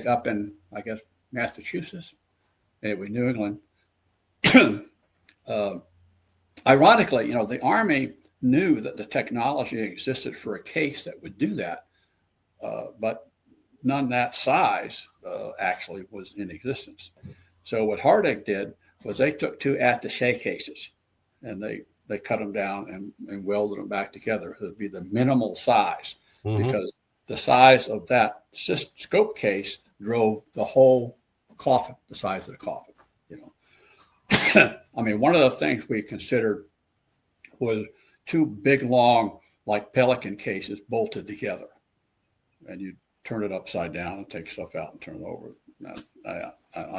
up in, I guess, Massachusetts, anyway, New England. Ironically, the Army knew that the technology existed for a case that would do that, but none that size actually was in existence. So what Hardig did was they took 2 attaché cases and they cut them down and welded them back together. It would be the minimal size, because the size of that scope case drove the whole coffin, the size of the coffin. I mean, one of the things we considered was 2 big, long, like Pelican cases bolted together, and you turn it upside down and take stuff out and turn it over. I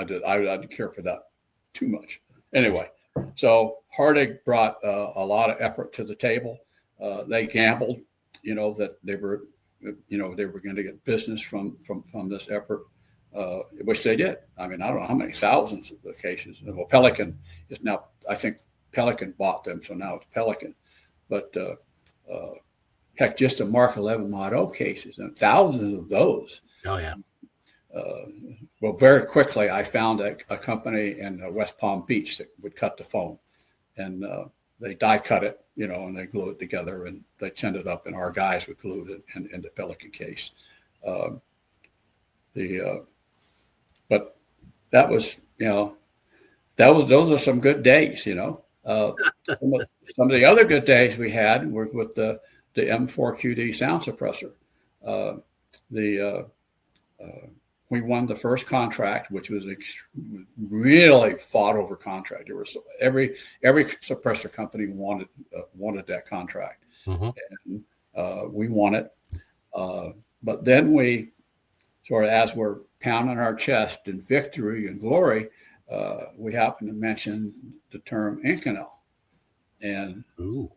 didn't care for that too much. Anyway, so Hardig brought a lot of effort to the table. They gambled, that they were going to get business from this effort, which they did. I mean, I don't know how many thousands of the cases. Well, Pelican is now, I think Pelican bought them, so now it's Pelican. But heck, just the Mark 11 Mod O cases, and thousands of those. Oh, yeah. Well, very quickly, I found a company in West Palm Beach that would cut the foam. And they die cut it, and they glue it together, and they send it up, and our guys would glue it in the Pelican case. But that was, those are some good days, Some of the other good days we had were with the M4QD sound suppressor. We won the first contract, which was really fought over contract. There was every suppressor company wanted that contract, and we won it. But then we sort of, as we're pounding our chest in victory and glory, we happened to mention the term Inconel, and how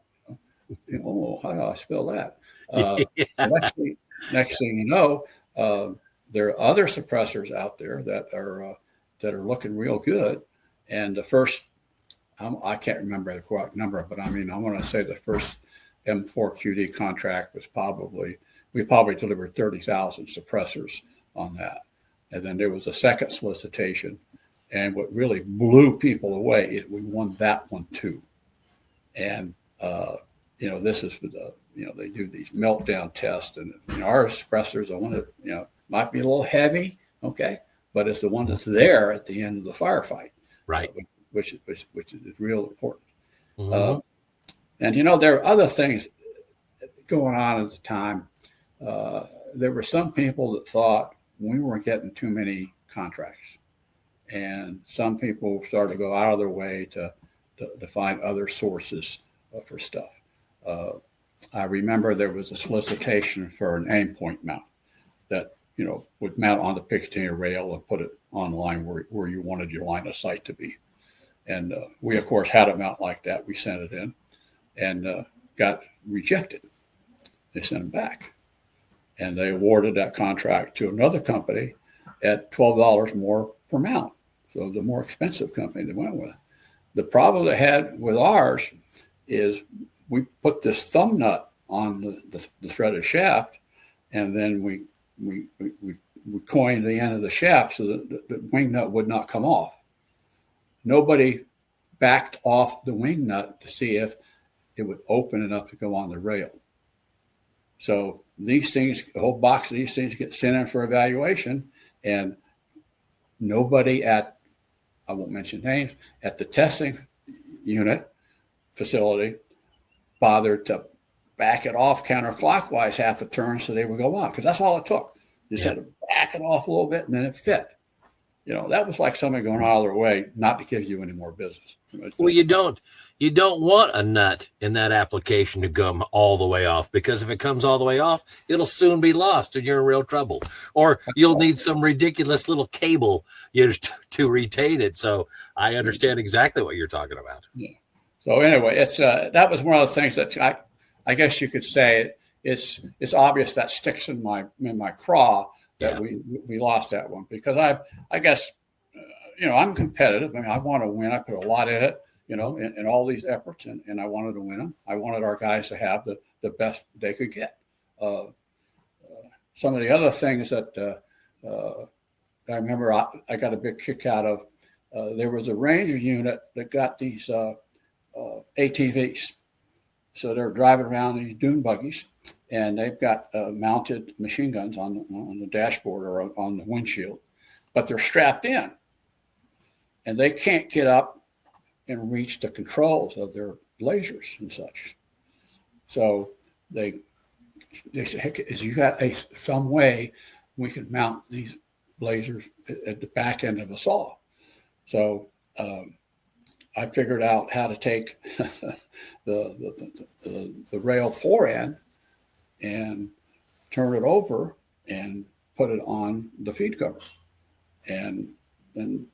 do I spell that? Next thing you know. There are other suppressors out there that are looking real good, and the first, I can't remember the correct number, but I mean, I want to say the first M4QD contract was we probably delivered 30,000 suppressors on that, and then there was a second solicitation, and what really blew people away, we won that one too, and this is the they do these meltdown tests, and our suppressors, I want to might be a little heavy, okay, but it's the one that's there at the end of the firefight, right? Which is real important. Mm-hmm. And there are other things going on at the time. There were some people that thought we weren't getting too many contracts, and some people started to go out of their way to find other sources for stuff. I remember there was a solicitation for an aim point mount. would mount on the Picatinny rail and put it on line where you wanted your line of sight to be. And we, of course, had a mount like that. We sent it in and got rejected. They sent them back. And they awarded that contract to another company at $12 more per mount. So the more expensive company they went with. The problem they had with ours is we put this thumb nut on the threaded shaft, and then we coined the end of the shaft so that the wing nut would not come off. Nobody backed off the wing nut to see if it would open enough to go on the rail. So these things, a whole box of these things get sent in for evaluation, and nobody at, I won't mention names, at the testing unit facility bothered to back it off counterclockwise half a turn so they would go on, because that's all it took. You just had to back it off a little bit and then it fit. That was like somebody going out of their way not to give you any more business. Well, you don't want a nut in that application to come all the way off, because if it comes all the way off, it'll soon be lost and you're in real trouble. Or you'll need some ridiculous little cable to retain it. So I understand exactly what you're talking about. Yeah. So anyway, it's that was one of the things that I guess you could say it's obvious that sticks in my craw that we lost that one, because I guess I'm competitive. I mean, I want to win. I put a lot in it, in all these efforts, and I wanted to win them. I wanted our guys to have the best they could get. Some of the other things that I remember I got a big kick out of, there was a Ranger unit that got these ATVs. So they're driving around these dune buggies, and they've got mounted machine guns on the dashboard or on the windshield, but they're strapped in, and they can't get up and reach the controls of their lasers and such. So they say, "Heck, is you got some way we can mount these lasers at the back end of a saw?" So I figured out how to take the rail forend and turn it over and put it on the feed cover, and then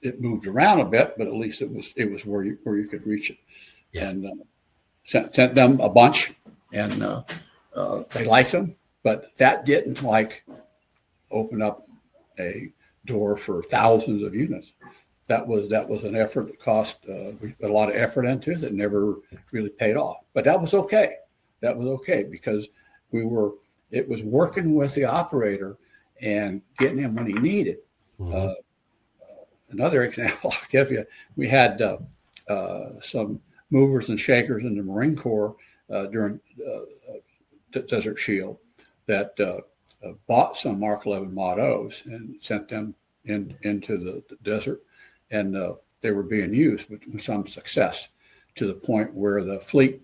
it moved around a bit, but at least it was where you could reach it. Yeah. And sent them a bunch, and they liked them, but that didn't open up a door for thousands of units. That was an effort that cost we put a lot of effort into that never really paid off. But that was okay. That was okay because it was working with the operator and getting him when he needed. Mm-hmm. Another example I'll give you, we had some movers and shakers in the Marine Corps during Desert Shield that bought some Mark 11 Mod O's and sent them into the desert. And they were being used with some success, to the point where the fleet,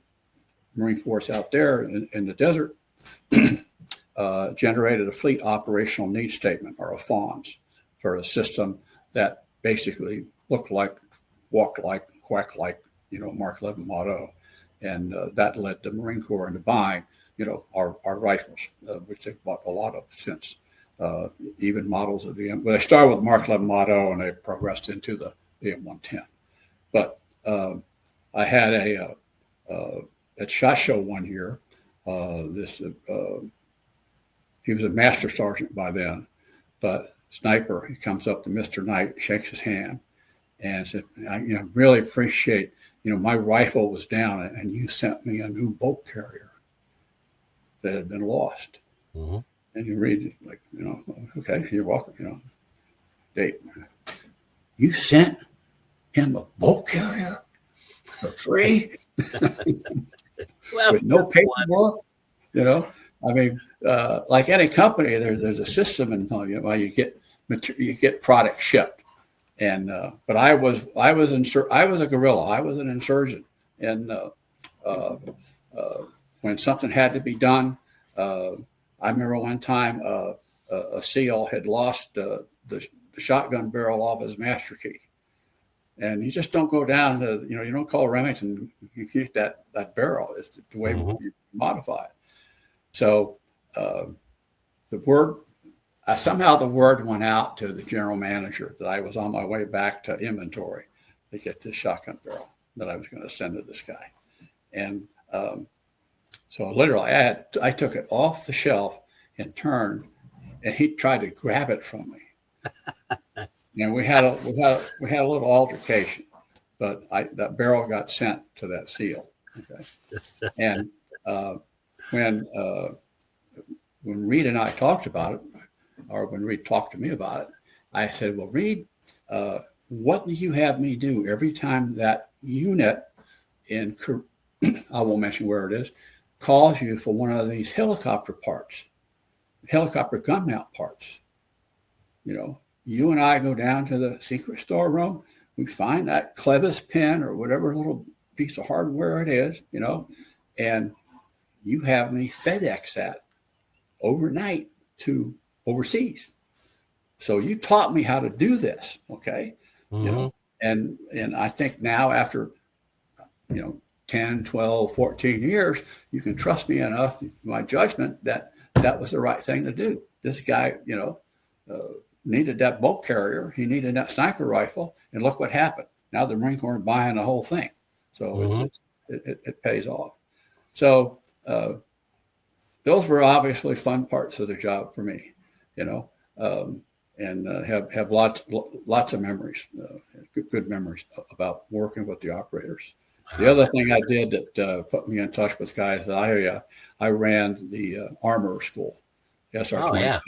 Marine Force out there in the desert, generated a fleet operational needs statement, or a FONS, for a system that basically looked like, walked like, quacked like, Mark 11 Mod O. And that led the Marine Corps into buying, our rifles, which they've bought a lot of since. Even models of the they started with Mark 11 Mod O and they progressed into the M110. But I had at SHOT Show one year, he was a master sergeant by then, but sniper, he comes up to Mr. Knight, shakes his hand, and said, I really appreciate, my rifle was down and you sent me a new boat carrier that had been lost. Mm-hmm. And you read it like, okay, you're welcome, Date. You sent him a boat carrier for free? Well, with no paperwork, I mean, like any company, there's a system, and you get product shipped. And but I was a guerrilla. I was an insurgent, and when something had to be done. I remember one time a SEAL had lost the shotgun barrel off his master key. And you just don't go down to, you don't call Remington, you keep that barrel. It's the way you modify it. So the word somehow the word went out to the general manager that I was on my way back to inventory to get this shotgun barrel that I was going to send to this guy. And so literally I took it off the shelf and turned, and he tried to grab it from me. And we had a little altercation, but that barrel got sent to that SEAL. Okay. And when Reed and I talked about it, or when Reed talked to me about it, I said, well, Reed, what do you have me do every time that unit in, I won't mention where it is, calls you for one of these helicopter parts, helicopter gun mount parts? You know, you and I go down to the secret storeroom, we find that clevis pin or whatever little piece of hardware it is, you know, and you have me FedEx that overnight to overseas. So you taught me how to do this, okay? Mm-hmm. You know, and I think now after, 10, 12, 14 years, you can trust me enough, my judgment, that was the right thing to do. This guy, needed that bolt carrier. He needed that sniper rifle. And look what happened. Now the Marine Corps is buying the whole thing. So it pays off. So those were obviously fun parts of the job for me, and have lots of memories, good memories about working with the operators. The other thing I did that put me in touch with guys, I ran the armor school, SR-20,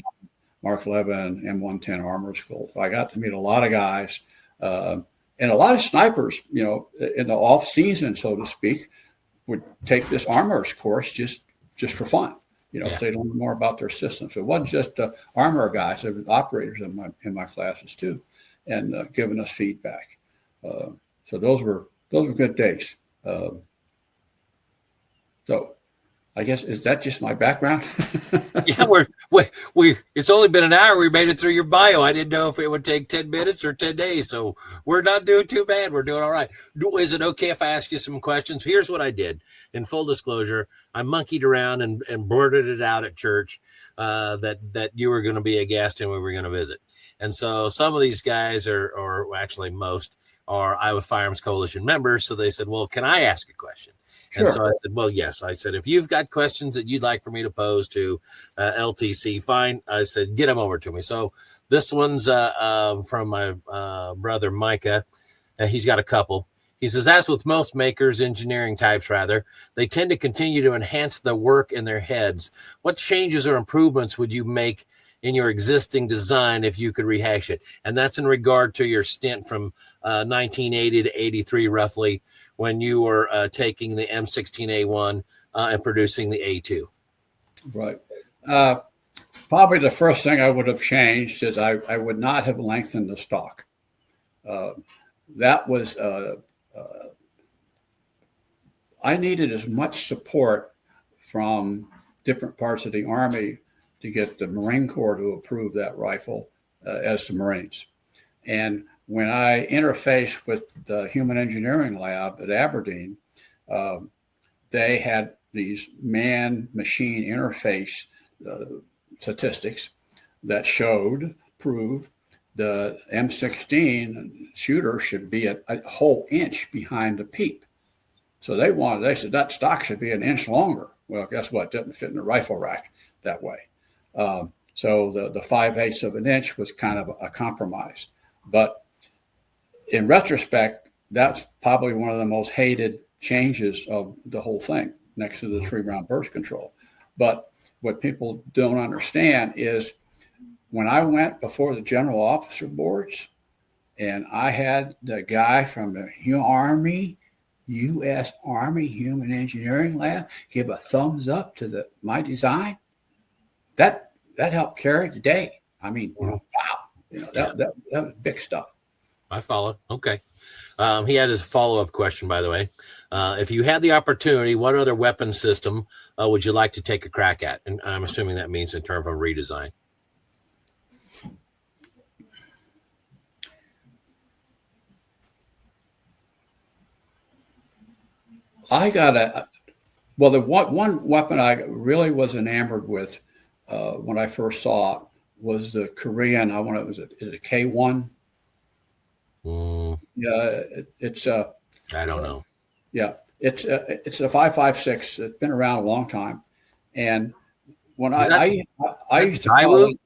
Mark 11, M110 armor school. So I got to meet a lot of guys and a lot of snipers, in the off season, so to speak, would take this armor's course just for fun. So they learn more about their systems. So it wasn't just armor guys; there were operators in my classes too, and giving us feedback. So those were good days. So I guess, is that just my background? Yeah, we it's only been an hour. We made it through your bio. I didn't know if it would take 10 minutes or 10 days. So we're not doing too bad. We're doing all right. Is it okay if I ask you some questions? Here's what I did. In full disclosure, I monkeyed around and blurted it out at church that you were going to be a guest and we were going to visit. And so some of these guys or actually most are Iowa Firearms Coalition members. So they said, well, can I ask a question? Sure. And so I said, well, yes. I said, if you've got questions that you'd like for me to pose to LTC, fine. I said, get them over to me. So this one's from my brother, Micah. He's got a couple. He says, as with most makers, engineering types rather, they tend to continue to enhance the work in their heads. What changes or improvements would you make in your existing design if you could rehash it? And that's in regard to your stint from 1980 to 83, roughly, when you were taking the M16A1 and producing the A2. Right. Probably the first thing I would have changed is I would not have lengthened the stock. That was, I needed as much support from different parts of the Army to get the Marine Corps to approve that rifle as the Marines. And when I interfaced with the Human Engineering Lab at Aberdeen, they had these man-machine interface statistics that proved the M16 shooter should be a whole inch behind the peep. So they said that stock should be an inch longer. Well, guess what? It didn't fit in the rifle rack that way. So the 5/8 of an inch was kind of a compromise. But in retrospect, that's probably one of the most hated changes of the whole thing, next to the 3-round burst control. But what people don't understand is when I went before the general officer boards and I had the guy from the U.S. Army Human Engineering Lab give a thumbs up to my design, that helped carry the day. I mean, wow, that was big stuff. I follow. Okay. He had his follow-up question, by the way. If you had the opportunity, what other weapon system would you like to take a crack at? And I'm assuming that means in terms of redesign. The one weapon I really was enamored with when I first saw it was the Korean. Is it K1? Yeah, it's I don't know. Yeah, it's a 5.56. It's been around a long time, and when I used to call it,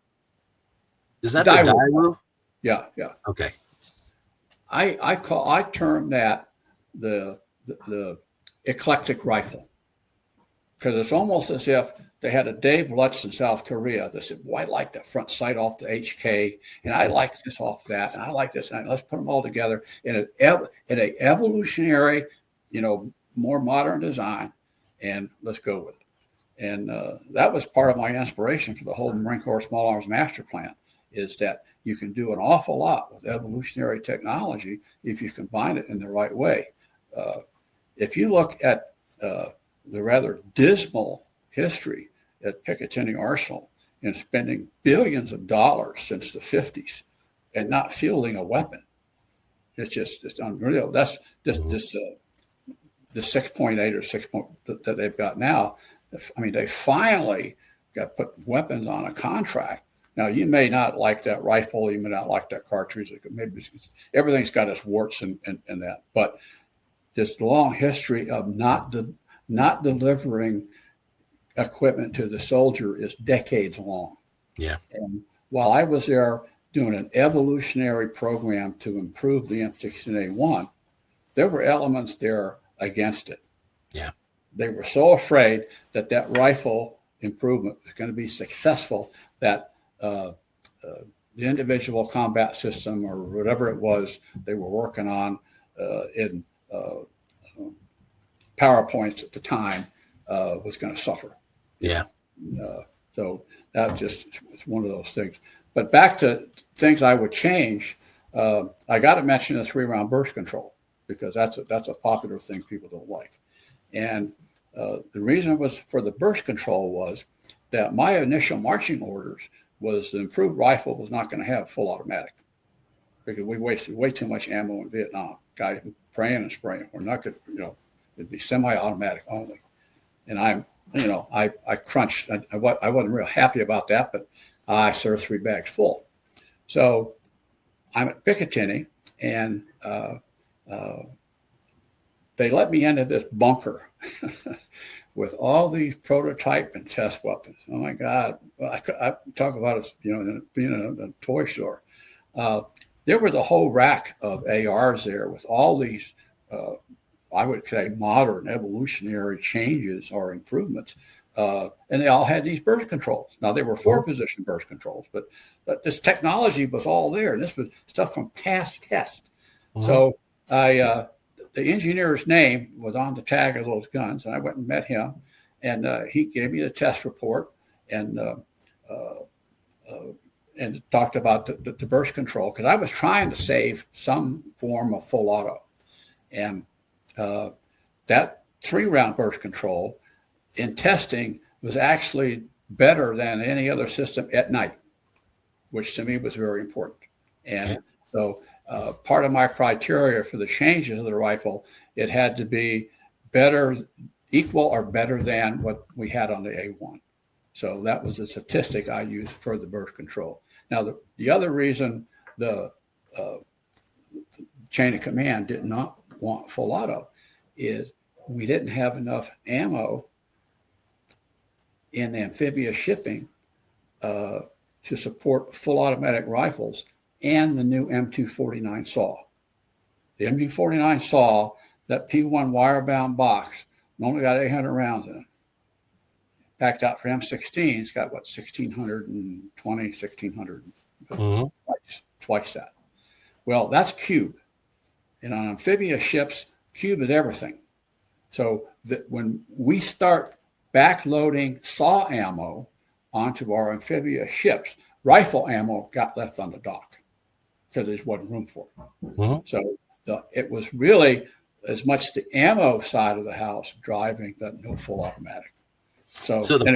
is that the Daewoo? Yeah. Okay. I term that the eclectic rifle, because it's almost as if they had a Dave Lutz in South Korea that said, well, I like the front sight off the HK, and I like this off that, and I like this, and let's put them all together in an evolutionary, more modern design, and let's go with it. And that was part of my inspiration for the whole Marine Corps Small Arms Master Plan, is that you can do an awful lot with evolutionary technology if you combine it in the right way. If you look at the rather dismal history at Picatinny Arsenal in spending billions of dollars since the 50s and not fielding a weapon, it's unreal. That's just the 6.8 or 6 that they've got now. I mean, they finally got put weapons on a contract. Now, you may not like that rifle, you may not like that cartridge. Maybe everything's got its warts and that, but this long history of not delivering equipment to the soldier is decades long. Yeah. And while I was there doing an evolutionary program to improve the M16A1, there were elements there against it. Yeah. They were so afraid that rifle improvement was going to be successful that the individual combat system or whatever it was they were working on in PowerPoints at the time was going to suffer. Yeah. So that it's one of those things. But back to things I would change, I got to mention the 3-round burst control, because that's a popular thing people don't like. And the reason was for the burst control was that my initial marching orders was the improved rifle was not going to have full automatic, because we wasted way too much ammo in Vietnam. Guys praying and spraying. We're not going to, it'd be semi-automatic only. And I crunched. I wasn't real happy about that, but I served 3 bags full. So I'm at Picatinny, and they let me into this bunker with all these prototype and test weapons. Oh my God! I talk about it, being in a toy store. There was a whole rack of ARs there with all these, I would say, modern evolutionary changes or improvements, and they all had these burst controls. Now they were 4-position burst controls, but this technology was all there, and this was stuff from past tests. So the engineer's name was on the tag of those guns, and I went and met him, and he gave me the test report and talked about the burst control, because I was trying to save some form of full auto. And that 3-round burst control in testing was actually better than any other system at night, which to me was very important. And so part of my criteria for the changes of the rifle, it had to be better, equal or better than what we had on the A1. So that was a statistic I used for the burst control. Now, the other reason the chain of command did not want full auto is we didn't have enough ammo in the amphibious shipping to support full automatic rifles and the new M249 saw. The M249 saw, that P1 wire-bound box, only got 800 rounds in it. Packed out for M16, it's got 1,620, 1,600, twice that. Well, that's cube. And on amphibious ships, cube is everything. So that when we start backloading saw ammo onto our amphibious ships, rifle ammo got left on the dock because there wasn't room for it. So it was really as much the ammo side of the house driving the no full automatic. So the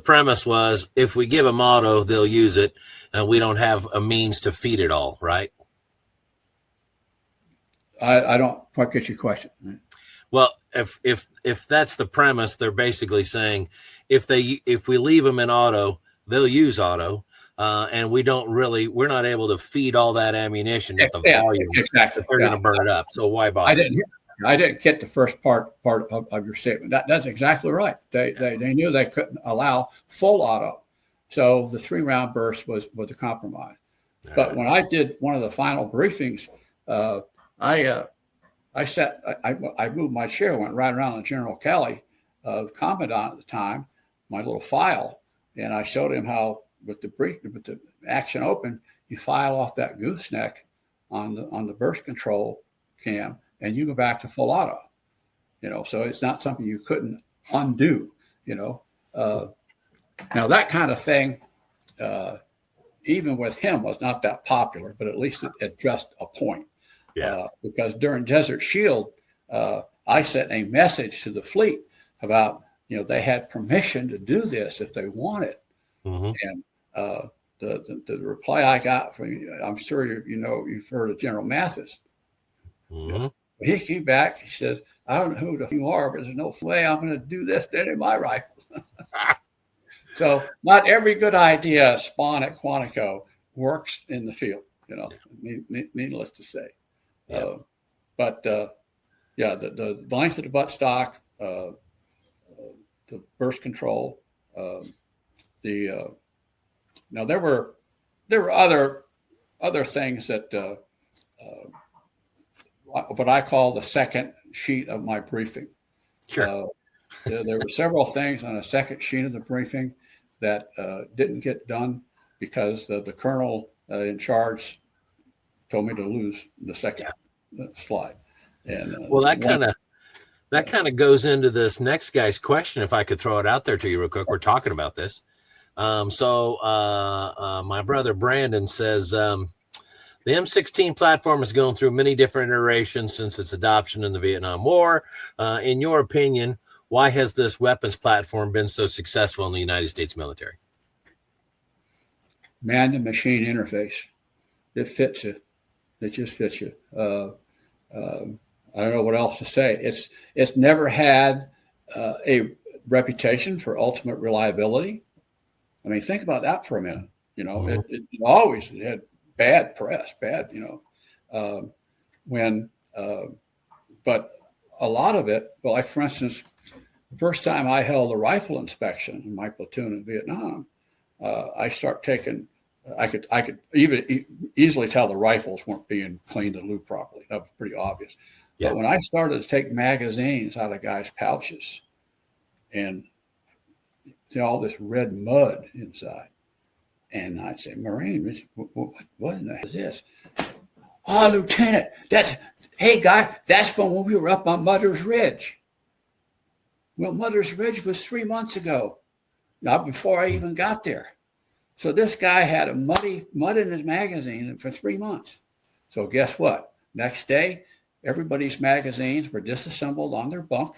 premise was if we give them auto, they'll use it, and we don't have a means to feed it all, right? I don't quite get your question. Well, if that's the premise, they're basically saying if we leave them in auto, they'll use auto. And we're not able to feed all that ammunition at the volume exactly. that they're going to burn it up. So why bother? I didn't get the first part of your statement. That's exactly right. They knew they couldn't allow full auto. So the 3-round burst was a compromise. But when I did one of the final briefings, I moved my chair, went right around the General Kelly, the commandant at the time, my little file, and I showed him how with the action open, you file off that gooseneck on the burst control cam, and you go back to full auto. So it's not something you couldn't undo. Now that kind of thing, even with him, was not that popular, but at least it addressed a point. Yeah. Because during Desert Shield, I sent a message to the fleet about, they had permission to do this if they wanted. Mm-hmm. And the reply I got from, I'm sure you've heard of General Mattis. Mm-hmm. He came back. He said, "I don't know who you are, but there's no way I'm going to do this to any of my rifles." So not every good idea spawned at Quantico works in the field. Needless to say. Yeah. The length of the buttstock, the burst control, now there were other things that what I call the second sheet of my briefing. Sure. There were several things on a second sheet of the briefing that didn't get done because the colonel in charge told me to lose the second slide. And that kind of goes into this next guy's question. If I could throw it out there to you real quick, we're talking about this. So my brother Brandon says the M16 platform has gone through many different iterations since its adoption in the Vietnam War. In your opinion, why has this weapons platform been so successful in the United States military? Man-to-machine interface. It fits you. It just fits you. I don't know what else to say. It's never had a reputation for ultimate reliability. I mean, think about that for a minute. Mm-hmm. It always had bad press, but a lot of it, like for instance, the first time I held a rifle inspection in my platoon in Vietnam, I could even easily tell the rifles weren't being cleaned and lubed properly. That was pretty obvious. Yeah. But when I started to take magazines out of guys' pouches and all this red mud inside, and I'd say, "Marine, what in the hell is this?" "Oh, Lieutenant, hey guy, that's from when we were up on Mother's Ridge." Well, Mother's Ridge was 3 months ago, not before I even got there. So this guy had mud in his magazine for 3 months. So guess what? Next day, everybody's magazines were disassembled on their bunk.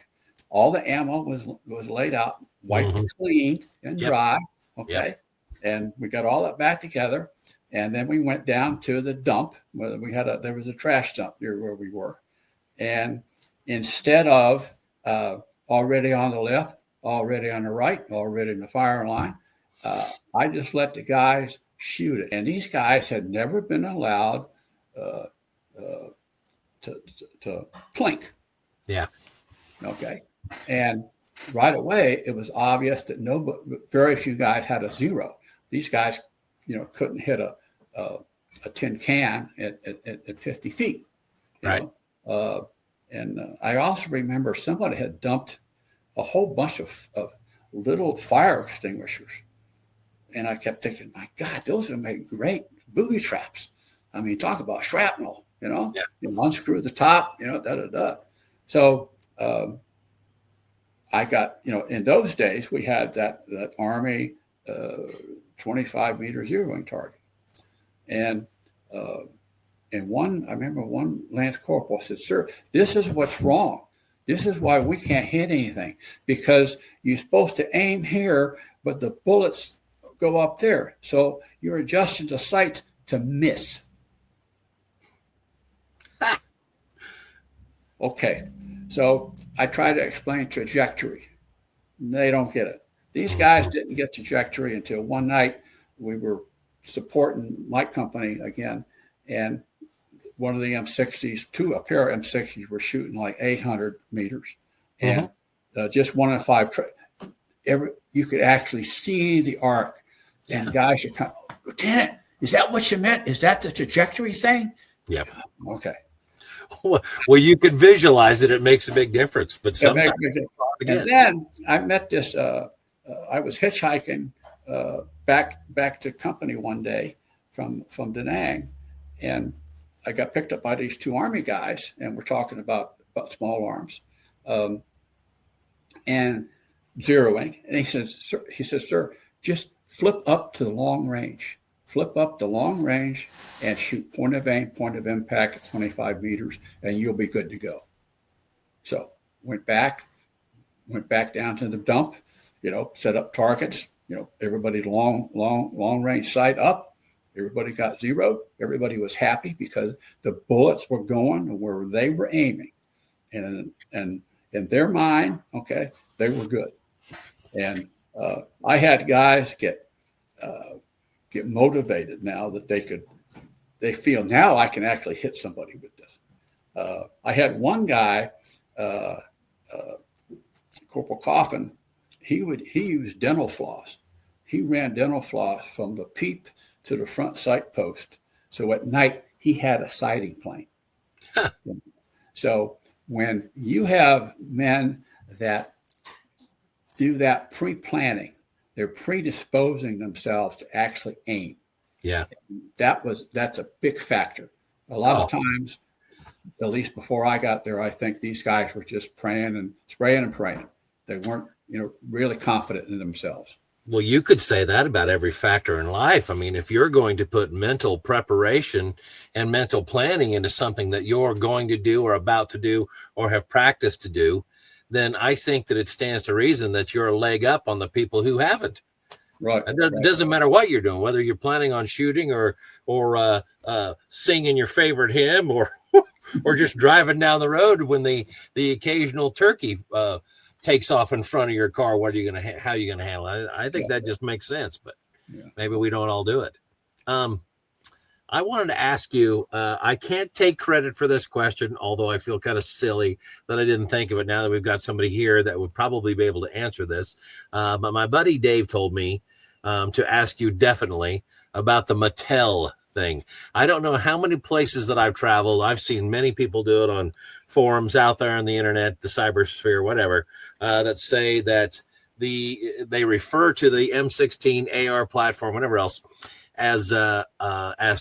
All the ammo was laid out, wiped, cleaned, and dry. Okay. Yep. And we got all that back together. And then we went down to the dump where there was a trash dump near where we were. And instead of already on the left, already on the right, already in the firing line, I just let the guys shoot it. And these guys had never been allowed to plink. Yeah. Okay. And right away, it was obvious that very few guys had a zero. These guys, couldn't hit a tin can at 50 feet. Right. And I also remember somebody had dumped a whole bunch of little fire extinguishers. And I kept thinking, my God, those would make great booby traps. I mean, talk about shrapnel, You unscrew the top, So I got, in those days, we had that Army 25 meter zero wing target. And I remember one Lance Corporal said, "Sir, this is what's wrong. This is why we can't hit anything, because you're supposed to aim here, but the bullets go up there. So you're adjusting the sight to miss." Okay. So I try to explain trajectory. They don't get it. These guys didn't get trajectory until one night we were supporting my company again, and one of the M60s, a pair of M60s were shooting like 800 meters, and just one in five. You could actually see the arc, and guys are kind of, Lieutenant, is that what you meant? Is that the trajectory thing? Yep. Okay. Well, you could visualize it. It makes a big difference. But sometimes, and then I met this. I was hitchhiking back to company one day from Da Nang, and I got picked up by these two Army guys, and we're talking about small arms, and zeroing. And he says, sir, just flip up to the long range. Flip up the long range and shoot point of aim, point of impact at 25 meters, and you'll be good to go. So went back down to the dump, set up targets, everybody long range sight up. Everybody got zeroed. Everybody was happy because the bullets were going where they were aiming. And in their mind, okay, they were good. And I had guys get motivated now that they feel now I can actually hit somebody with this. I had one guy, Corporal Coffin, he used dental floss. He ran dental floss from the peep to the front sight post. So at night he had a sighting plane. So when you have men that do that pre-planning, they're predisposing themselves to actually aim. Yeah. That's a big factor. A lot of times, at least before I got there, I think these guys were just praying and spraying and praying. They weren't, really confident in themselves. Well, you could say that about every factor in life. I mean, if you're going to put mental preparation and mental planning into something that you're going to do or about to do or have practiced to do, then I think that it stands to reason that you're a leg up on the people who haven't. Right. It doesn't matter what you're doing, whether you're planning on shooting or singing your favorite hymn or or just driving down the road when the occasional turkey takes off in front of your car. How are you gonna handle it? I think that just makes sense, but maybe we don't all do it. I wanted to ask you, I can't take credit for this question, although I feel kind of silly that I didn't think of it now that we've got somebody here that would probably be able to answer this. But my buddy Dave told me to ask you definitely about the Mattel thing. I don't know how many places that I've traveled. I've seen many people do it on forums out there on the internet, the cybersphere, whatever, that say that they refer to the M16 AR platform, whatever else, as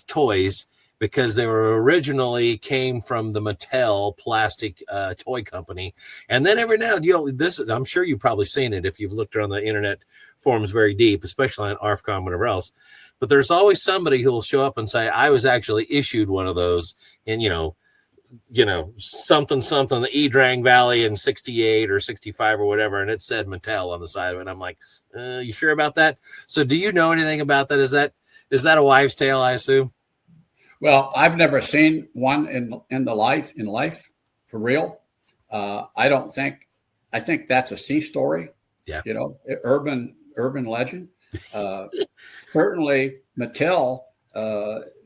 toys because they were originally came from the Mattel plastic toy company. And then every now and then, I'm sure you've probably seen it if you've looked around the internet forums very deep, especially on ARFCOM, whatever else. But there's always somebody who will show up and say, I was actually issued one of those in, something, the Edrang Valley in 68 or 65 or whatever. And it said Mattel on the side of it. And I'm like, you sure about that? So do you know anything about that? Is that a wives' tale, I assume? Well, I've never seen one in life for real. I think that's a sea story. Yeah. Urban legend. Certainly Mattel,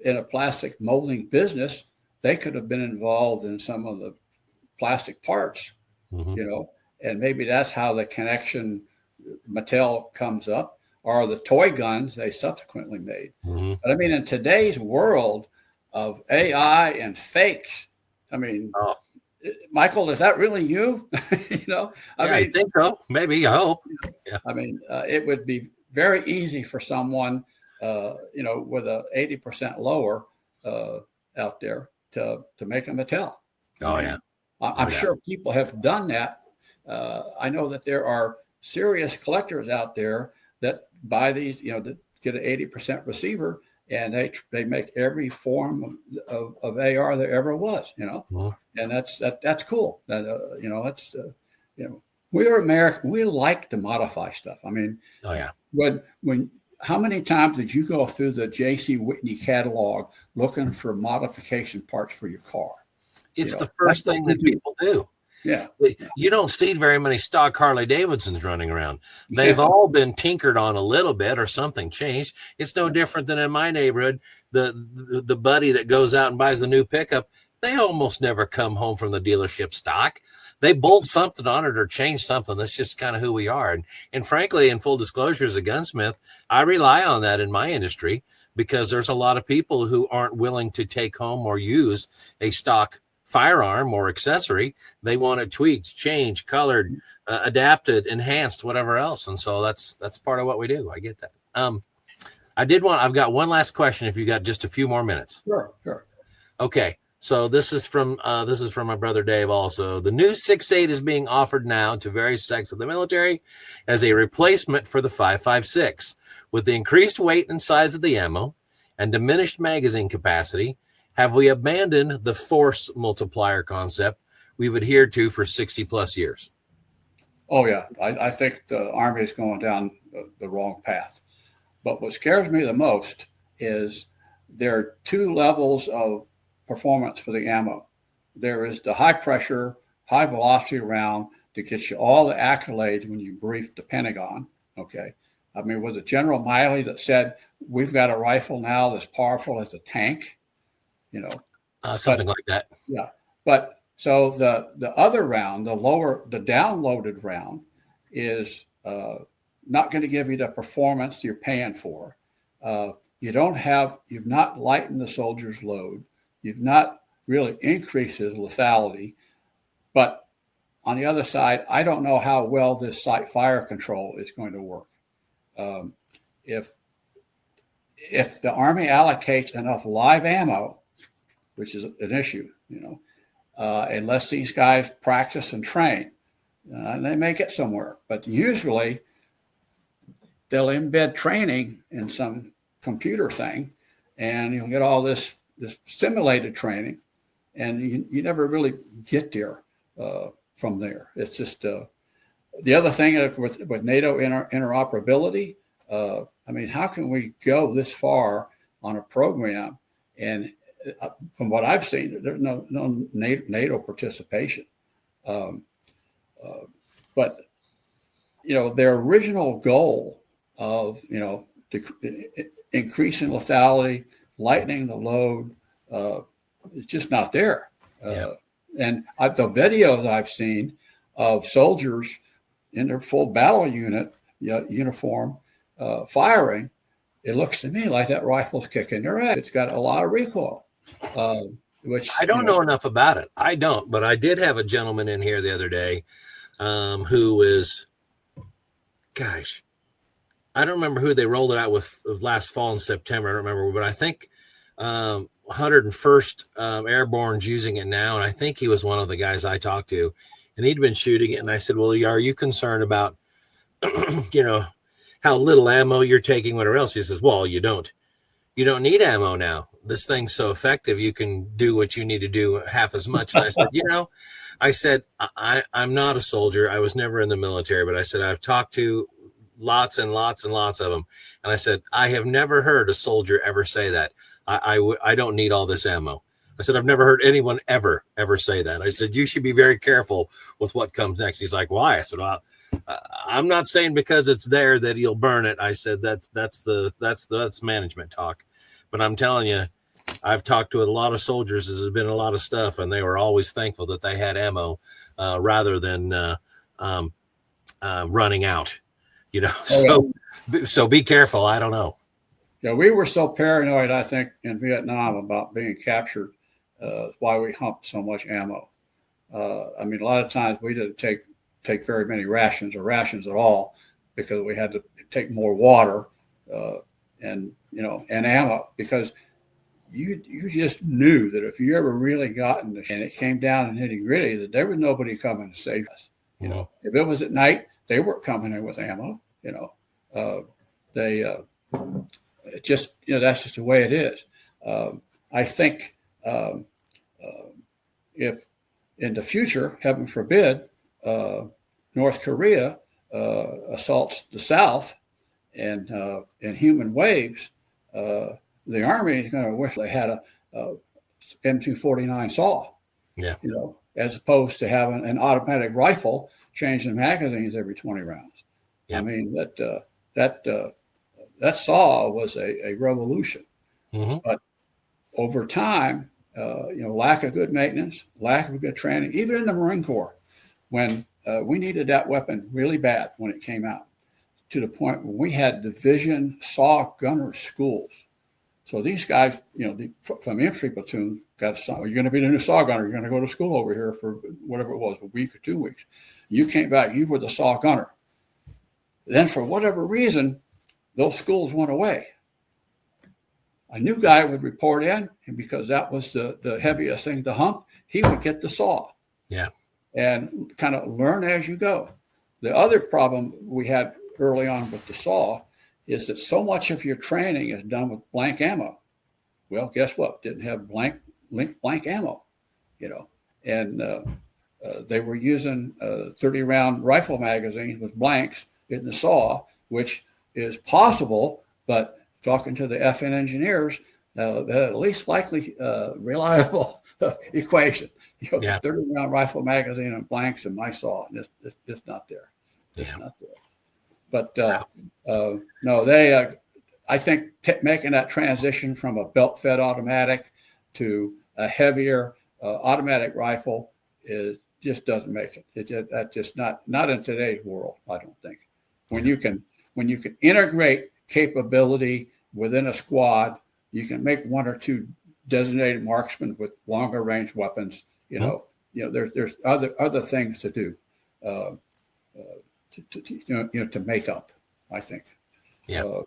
in a plastic molding business, they could have been involved in some of the plastic parts, and maybe that's how the connection Mattel comes up, or the toy guns they subsequently made. Mm-hmm. But I mean, in today's world of AI and fakes, I mean, Michael, is that really you? I think so. Maybe, I hope. Yeah. I mean, it would be very easy for someone, with a 80% lower out there to make a Mattel. I'm sure people have done that. I know that there are serious collectors out there that buy these, that get an 80% receiver, and they make every form of AR there ever was, and that's cool. We're American. We like to modify stuff. I mean, when how many times did you go through the J.C. Whitney catalog looking for modification parts for your car? It's the first thing that people do. Yeah. You don't see very many stock Harley Davidsons running around. They've all been tinkered on a little bit or something changed. It's no different than in my neighborhood. The buddy that goes out and buys the new pickup, they almost never come home from the dealership stock. They bolt something on it or change something. That's just kind of who we are. And frankly, in full disclosure, as a gunsmith, I rely on that in my industry because there's a lot of people who aren't willing to take home or use a stock firearm or accessory. They want it tweaked, changed, colored, adapted, enhanced, whatever else. And so that's part of what we do. I get that. I've got one last question if you got just a few more minutes. Sure. Okay. So this is from my brother Dave also. The new 6.8 is being offered now to various sects of the military as a replacement for the 5.56. With the increased weight and size of the ammo and diminished magazine capacity, have we abandoned the force multiplier concept we've adhered to for 60 plus years? Oh, yeah. I think the Army is going down the wrong path. But what scares me the most is there are two levels of performance for the ammo. There is the high pressure, high velocity round that gets you all the accolades when you brief the Pentagon. Okay. I mean, was it General Mattis that said, we've got a rifle now that's powerful as a tank? Something like that. Yeah. But so the other round, the downloaded round is not going to give you the performance you're paying for. You've not lightened the soldier's load. You've not really increased his lethality. But on the other side, I don't know how well this sight fire control is going to work. If the Army allocates enough live ammo, which is an issue, and lets these guys practice and train, they may get somewhere. But usually they'll embed training in some computer thing, and you'll get all this simulated training, and you never really get there from there. It's just the other thing with NATO interoperability. I mean, how can we go this far on a program? And from what I've seen, there's no NATO participation. But their original goal of increasing lethality, lightening the load, it's just not there. And the videos I've seen of soldiers in their full battle uniform firing, it looks to me like that rifle's kicking their ass. It's got a lot of recoil. Which I don't know enough about it. I don't, but I did have a gentleman in here the other day who is, gosh, I don't remember who they rolled it out with last fall in September. I don't remember, but I think 101st Airborne's using it now, and I think he was one of the guys I talked to, and he'd been shooting it, and I said, well, are you concerned about, how little ammo you're taking, whatever else? He says, well, you don't need ammo now. This thing's so effective, you can do what you need to do half as much. And I said, I'm not a soldier. I was never in the military, but I said, I've talked to lots and lots and lots of them. And I said, I have never heard a soldier ever say that. I don't need all this ammo. I said, I've never heard anyone ever say that. I said, you should be very careful with what comes next. He's like, why? I said, well, I'm not saying because it's there that you'll burn it. I said, that's management talk. But I'm telling you, I've talked to a lot of soldiers. There's been a lot of stuff, and they were always thankful that they had ammo rather than running out. So be careful. I don't know. Yeah, we were so paranoid, I think, in Vietnam about being captured. Why we humped so much ammo. I mean, a lot of times we didn't take very many rations or rations at all because we had to take more water and ammo, because you just knew that if you ever really got in and it came down and nitty gritty, that there was nobody coming to save us. If it was at night, they weren't coming in with ammo. It just that's just the way it is. I think if in the future, heaven forbid, North Korea assaults the South and in human waves, the Army is going to wish they had a M249 saw. Yeah. as opposed to having an automatic rifle changing magazines every 20 rounds. Yep. I mean, that saw was a revolution. Mm-hmm. But over time, lack of good maintenance, lack of good training, even in the Marine Corps, when we needed that weapon really bad when it came out, to the point where we had division saw gunner schools. So these guys, from infantry platoon, got you're going to be the new saw gunner. You're going to go to school over here for whatever it was, a week or 2 weeks. You came back, you were the saw gunner. Then for whatever reason, those schools went away. A new guy would report in, and because that was the heaviest thing to hump, he would get the saw. Yeah. And kind of learn as you go. The other problem we had early on with the saw is that so much of your training is done with blank ammo. Well, guess what? Didn't have blank ammo, and they were using 30-round rifle magazines with blanks in the saw, which is possible, but talking to the FN engineers, the least likely reliable equation. 30-round rifle magazine and blanks in my saw, and it's just not there. It's not there. But no, they. I think making that transition from a belt-fed automatic to a heavier automatic rifle just doesn't make it. That's just not in today's world. I don't think. When you can integrate capability within a squad, you can make one or two designated marksmen with longer range weapons. There's other things to do to make up, I think. Yeah.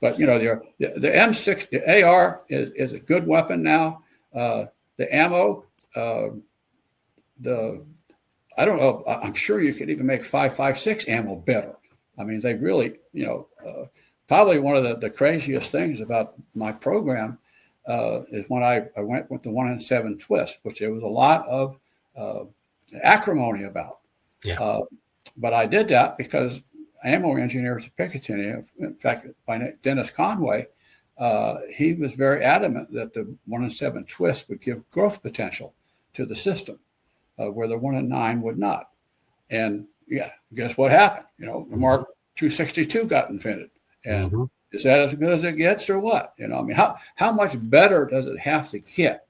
But the M6, the AR is a good weapon now. The ammo, I don't know. I'm sure you could even make 5.56 ammo better. I mean, they really, probably one of the craziest things about my program is when I went with the 1-in-7 twist, which there was a lot of acrimony about. Yeah. But I did that because ammo engineers at Picatinny, in fact, by Dennis Conway, he was very adamant that the 1-in-7 twist would give growth potential to the system, where the 1-in-9 would not. And guess what happened? The Mark 262 got invented. And is that as good as it gets or what? How much better does it have to get?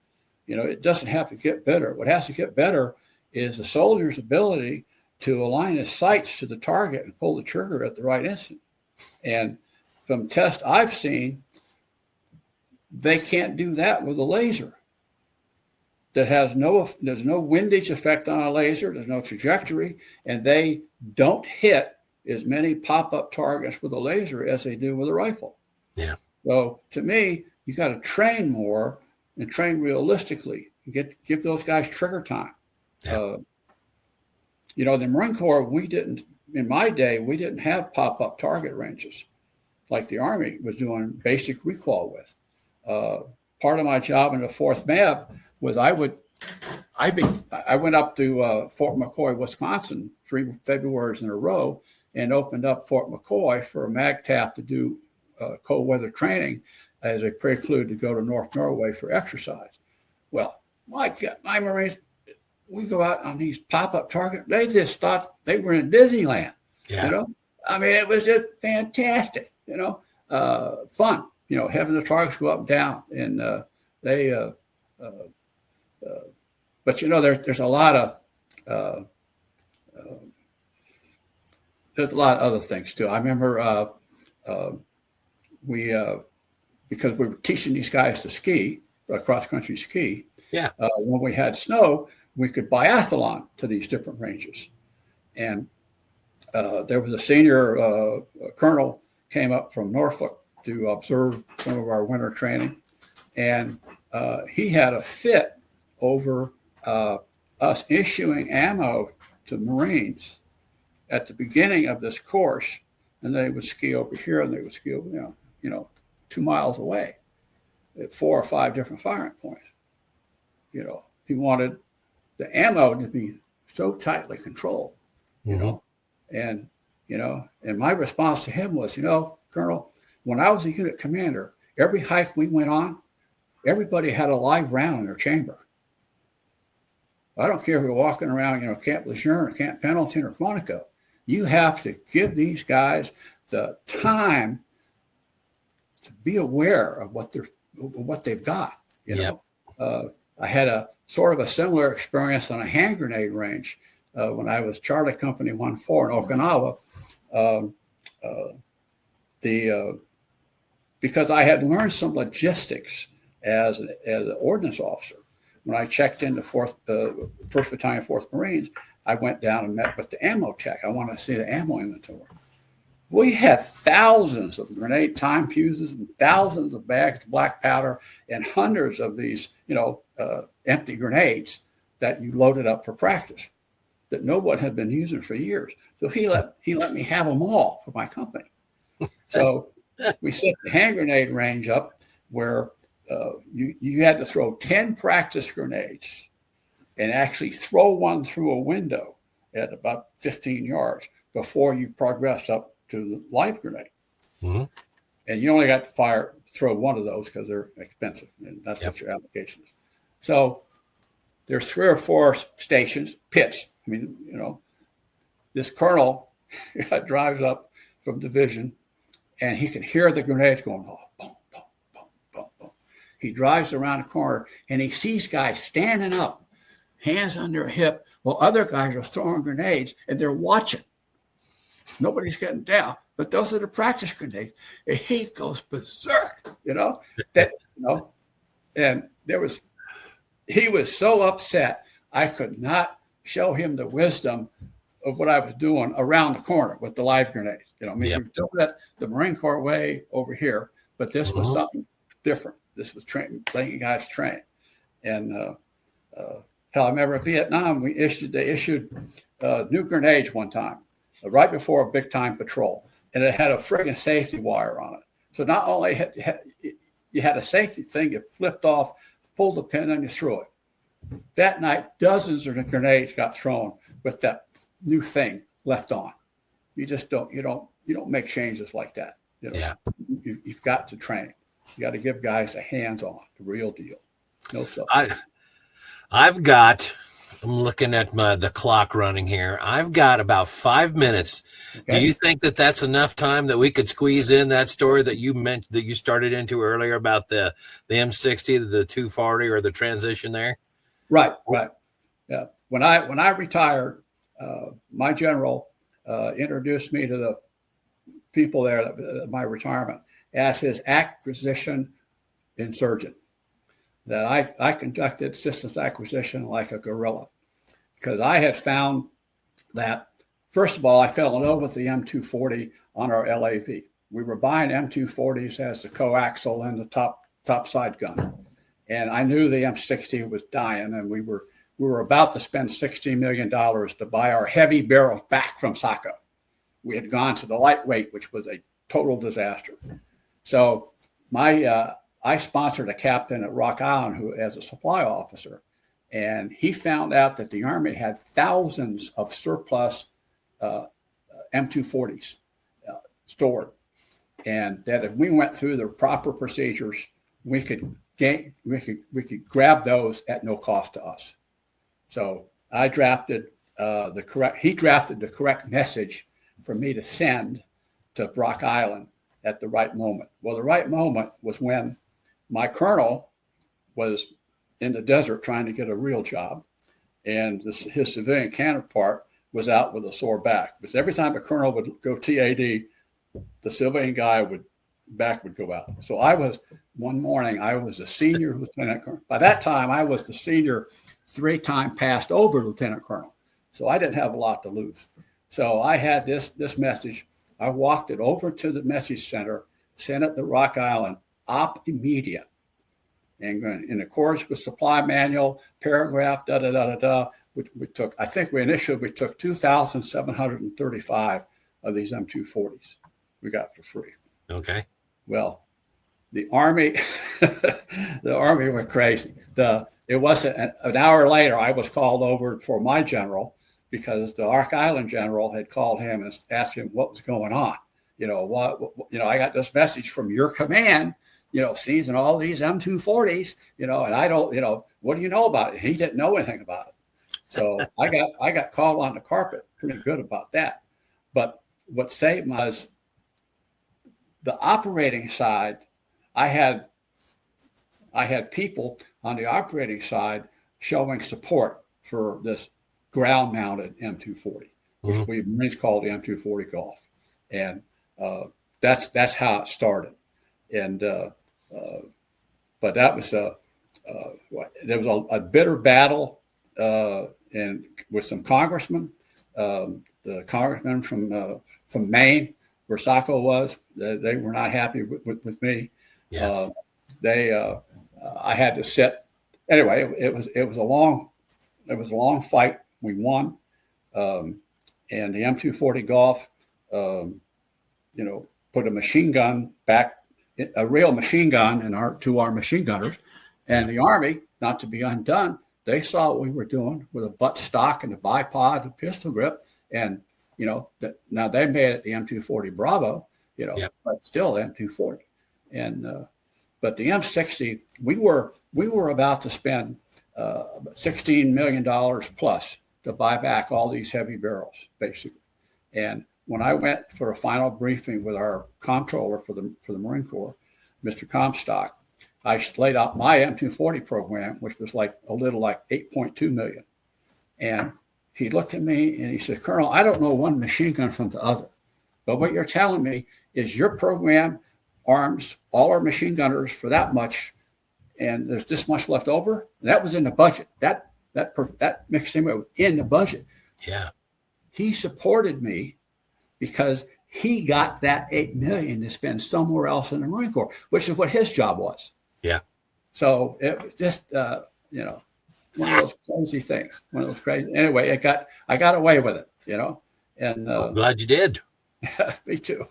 It doesn't have to get better. What has to get better is the soldier's ability to align his sights to the target and pull the trigger at the right instant. And from tests I've seen, they can't do that with a laser. There's no windage effect on a laser. There's no trajectory, and they don't hit as many pop-up targets with a laser as they do with a rifle. Yeah. So to me, you got to train more and train realistically. Give those guys trigger time. Yeah. The Marine Corps, in my day, we didn't have pop-up target ranges like the Army was doing basic recall with. Part of my job in the 4th MAB was I went up to Fort McCoy, Wisconsin, 3 Februaries in a row and opened up Fort McCoy for a MAGTF to do cold weather training as a prelude to go to North Norway for exercise. Well, my Marines, we go out on these pop-up targets. They just thought they were in Disneyland. Yeah. I mean, it was just fantastic. Fun. Having the targets go up and down, and but there's a lot of other things too. I remember because we were teaching these guys to ski, cross-country ski. Yeah. When we had snow, we could biathlon to these different ranges. And there was a senior colonel came up from Norfolk to observe some of our winter training. And he had a fit over us issuing ammo to Marines at the beginning of this course. And they would ski over here and they would ski over, 2 miles away at 4 or 5 different firing points. He wanted the ammo to be so tightly controlled, and my response to him was, Colonel, when I was a unit commander, every hike we went on, everybody had a live round in their chamber. I don't care if you're walking around, Camp Lejeune or Camp Pendleton or Quantico. You have to give these guys the time to be aware of what they've got. I had a sort of a similar experience on a hand grenade range when I was Charlie Company 1-4 in Okinawa. Because I had learned some logistics as an ordnance officer. When I checked into 1st Battalion, 4th Marines, I went down and met with the ammo tech. I wanted to see the ammo inventory. We had thousands of grenade time fuses and thousands of bags of black powder and hundreds of these, empty grenades that you loaded up for practice that no one had been using for years. So he let me have them all for my company. So we set the hand grenade range up where you had to throw 10 practice grenades and actually throw one through a window at about 15 yards before you progress up to the live grenade. Mm-hmm. And you only got to throw one of those because they're expensive, and that's what your application is. So there's 3 or 4 stations, pits. I mean, this colonel drives up from division, and he can hear the grenades going off. Boom, boom, boom, boom, boom. He drives around the corner, and he sees guys standing up, hands on their hip, while other guys are throwing grenades, and they're watching. Nobody's getting down, but those are the practice grenades. And he goes berserk, and he was so upset. I could not show him the wisdom of what I was doing around the corner with the live grenades. We're doing that the Marine Corps way over here, but this was something different. This was letting guys train. And I remember Vietnam, they issued new grenades one time, right before a big time patrol, and it had a friggin' safety wire on it. So not only you had a safety thing, you flipped off, pulled the pin, and you threw it. That night, dozens of the grenades got thrown with that new thing left on. You just don't make changes like that. You've got to train. You got to give guys a hands-on, the real deal. No stuff. I'm looking at the clock running here. I've got about 5 minutes. Okay. Do you think that that's enough time that we could squeeze in that story that you mentioned, that you started into earlier about the M60 to the 240 or the transition there? Right. Yeah. When I retired, my general introduced me to the people there at my retirement as his acquisition insurgent. That I conducted systems acquisition like a guerrilla, because I had found that, first of all, I fell in love with the M240 on our LAV. We were buying M240s as the coaxial and the top side gun. And I knew the M60 was dying, and we were about to spend $16 million to buy our heavy barrel back from Saco. We had gone to the lightweight, which was a total disaster. So I sponsored a captain at Rock Island who, as a supply officer, and he found out that the Army had thousands of surplus M240s stored, and that if we went through the proper procedures, we could grab those at no cost to us. So I drafted he drafted the correct message for me to send to Rock Island at the right moment. Well, the right moment was when my colonel was in the desert trying to get a real job, and his civilian counterpart was out with a sore back. Because every time a colonel would go TAD, the civilian guy would go out. So one morning, I was a senior lieutenant colonel. By that time, I was the senior 3-time passed over lieutenant colonel. So I didn't have a lot to lose. So I had this message. I walked it over to the message center, sent it to Rock Island, op immediate, and in accordance with supply manual, paragraph, which we took, I think we took 2,735 of these M240s we got for free. Okay. Well, the Army went crazy. It wasn't an hour later, I was called over for my general, because the Rock Island general had called him and asked him what was going on. I got this message from your command, seizing all these M240s, and I don't, what do you know about it? He didn't know anything about it. So I got called on the carpet pretty good about that. But what saved was the operating side. I had people on the operating side showing support for this ground-mounted M240, which we Marines call the M240 Golf, and that's how it started. And but that was there was a bitter battle and with some congressmen. The congressman from Maine, where Sacco was, they were not happy with me. Yeah. I had to sit. Anyway, it was a long fight. We won, and the M240 Golf, put a machine gun back, a real machine gun to our machine gunners, and the Army, not to be undone, they saw what we were doing with a butt stock and a bipod and pistol grip, and now they made it the M240 Bravo, but still the M240, and but the M60, we were about to spend $16 million plus to buy back all these heavy barrels, basically. And when I went for a final briefing with our comptroller for the Marine Corps, Mr. Comstock, I laid out my M240 program, which was like 8.2 million. And he looked at me and he said, "Colonel, I don't know one machine gun from the other, but what you're telling me is your program arms all our machine gunners for that much, and there's this much left over." And that was in the budget. That mixed was in the budget. Yeah. He supported me because he got that $8 million to spend somewhere else in the Marine Corps, which is what his job was. Yeah. So it was just one of those crazy things. One of those crazy. Anyway, I got away with it, And I'm glad you did. Me too.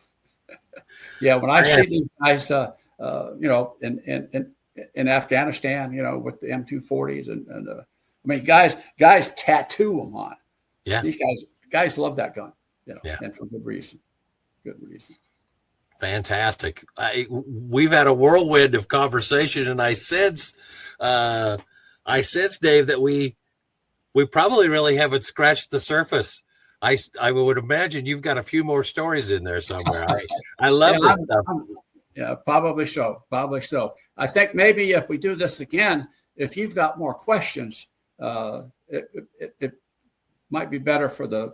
Yeah, when I see these guys, in Afghanistan, with the M240s, and I mean, guys tattoo them on. Yeah, these guys love that gun, yeah. And for good reason. Good reason. Fantastic. We've had a whirlwind of conversation, and I sense, Dave, that we probably really haven't scratched the surface. I would imagine you've got a few more stories in there somewhere. I love this stuff. Yeah, probably so. Probably so. I think maybe if we do this again, if you've got more questions, it might be better for the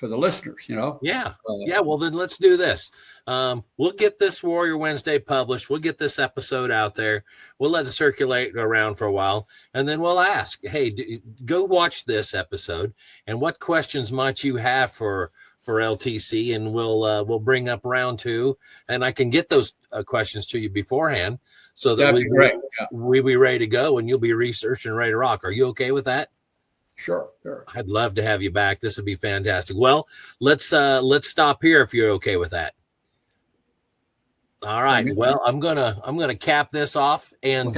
listeners. Yeah. Yeah. Well, then let's do this. We'll get this Warrior Wednesday published. We'll get this episode out there. We'll let it circulate around for a while, and then we'll ask, hey, go watch this episode, and what questions might you have for LTC, and we'll bring up round 2, and I can get those questions to you beforehand so that we'll be ready to go, and you'll be researching ready to rock. Are you okay with that? Sure. I'd love to have you back. This would be fantastic. Well, let's stop here if you're okay with that. All right. Well, I'm gonna cap this off, and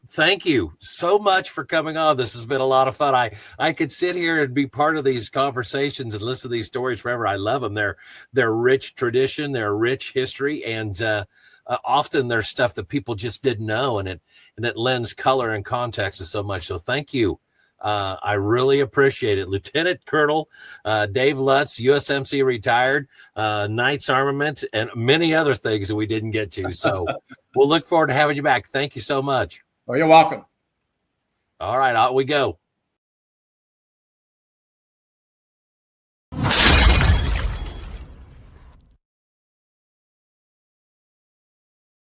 thank you so much for coming on. This has been a lot of fun. I could sit here and be part of these conversations and listen to these stories forever. I love them. They're rich tradition, they're rich history, and often there's stuff that people just didn't know, and it lends color and context to so much. So thank you. I really appreciate it. Lieutenant Colonel Dave Lutz, USMC Retired, Knights Armament, and many other things that we didn't get to. So we'll look forward to having you back. Thank you so much. Oh, you're welcome. All right, out we go.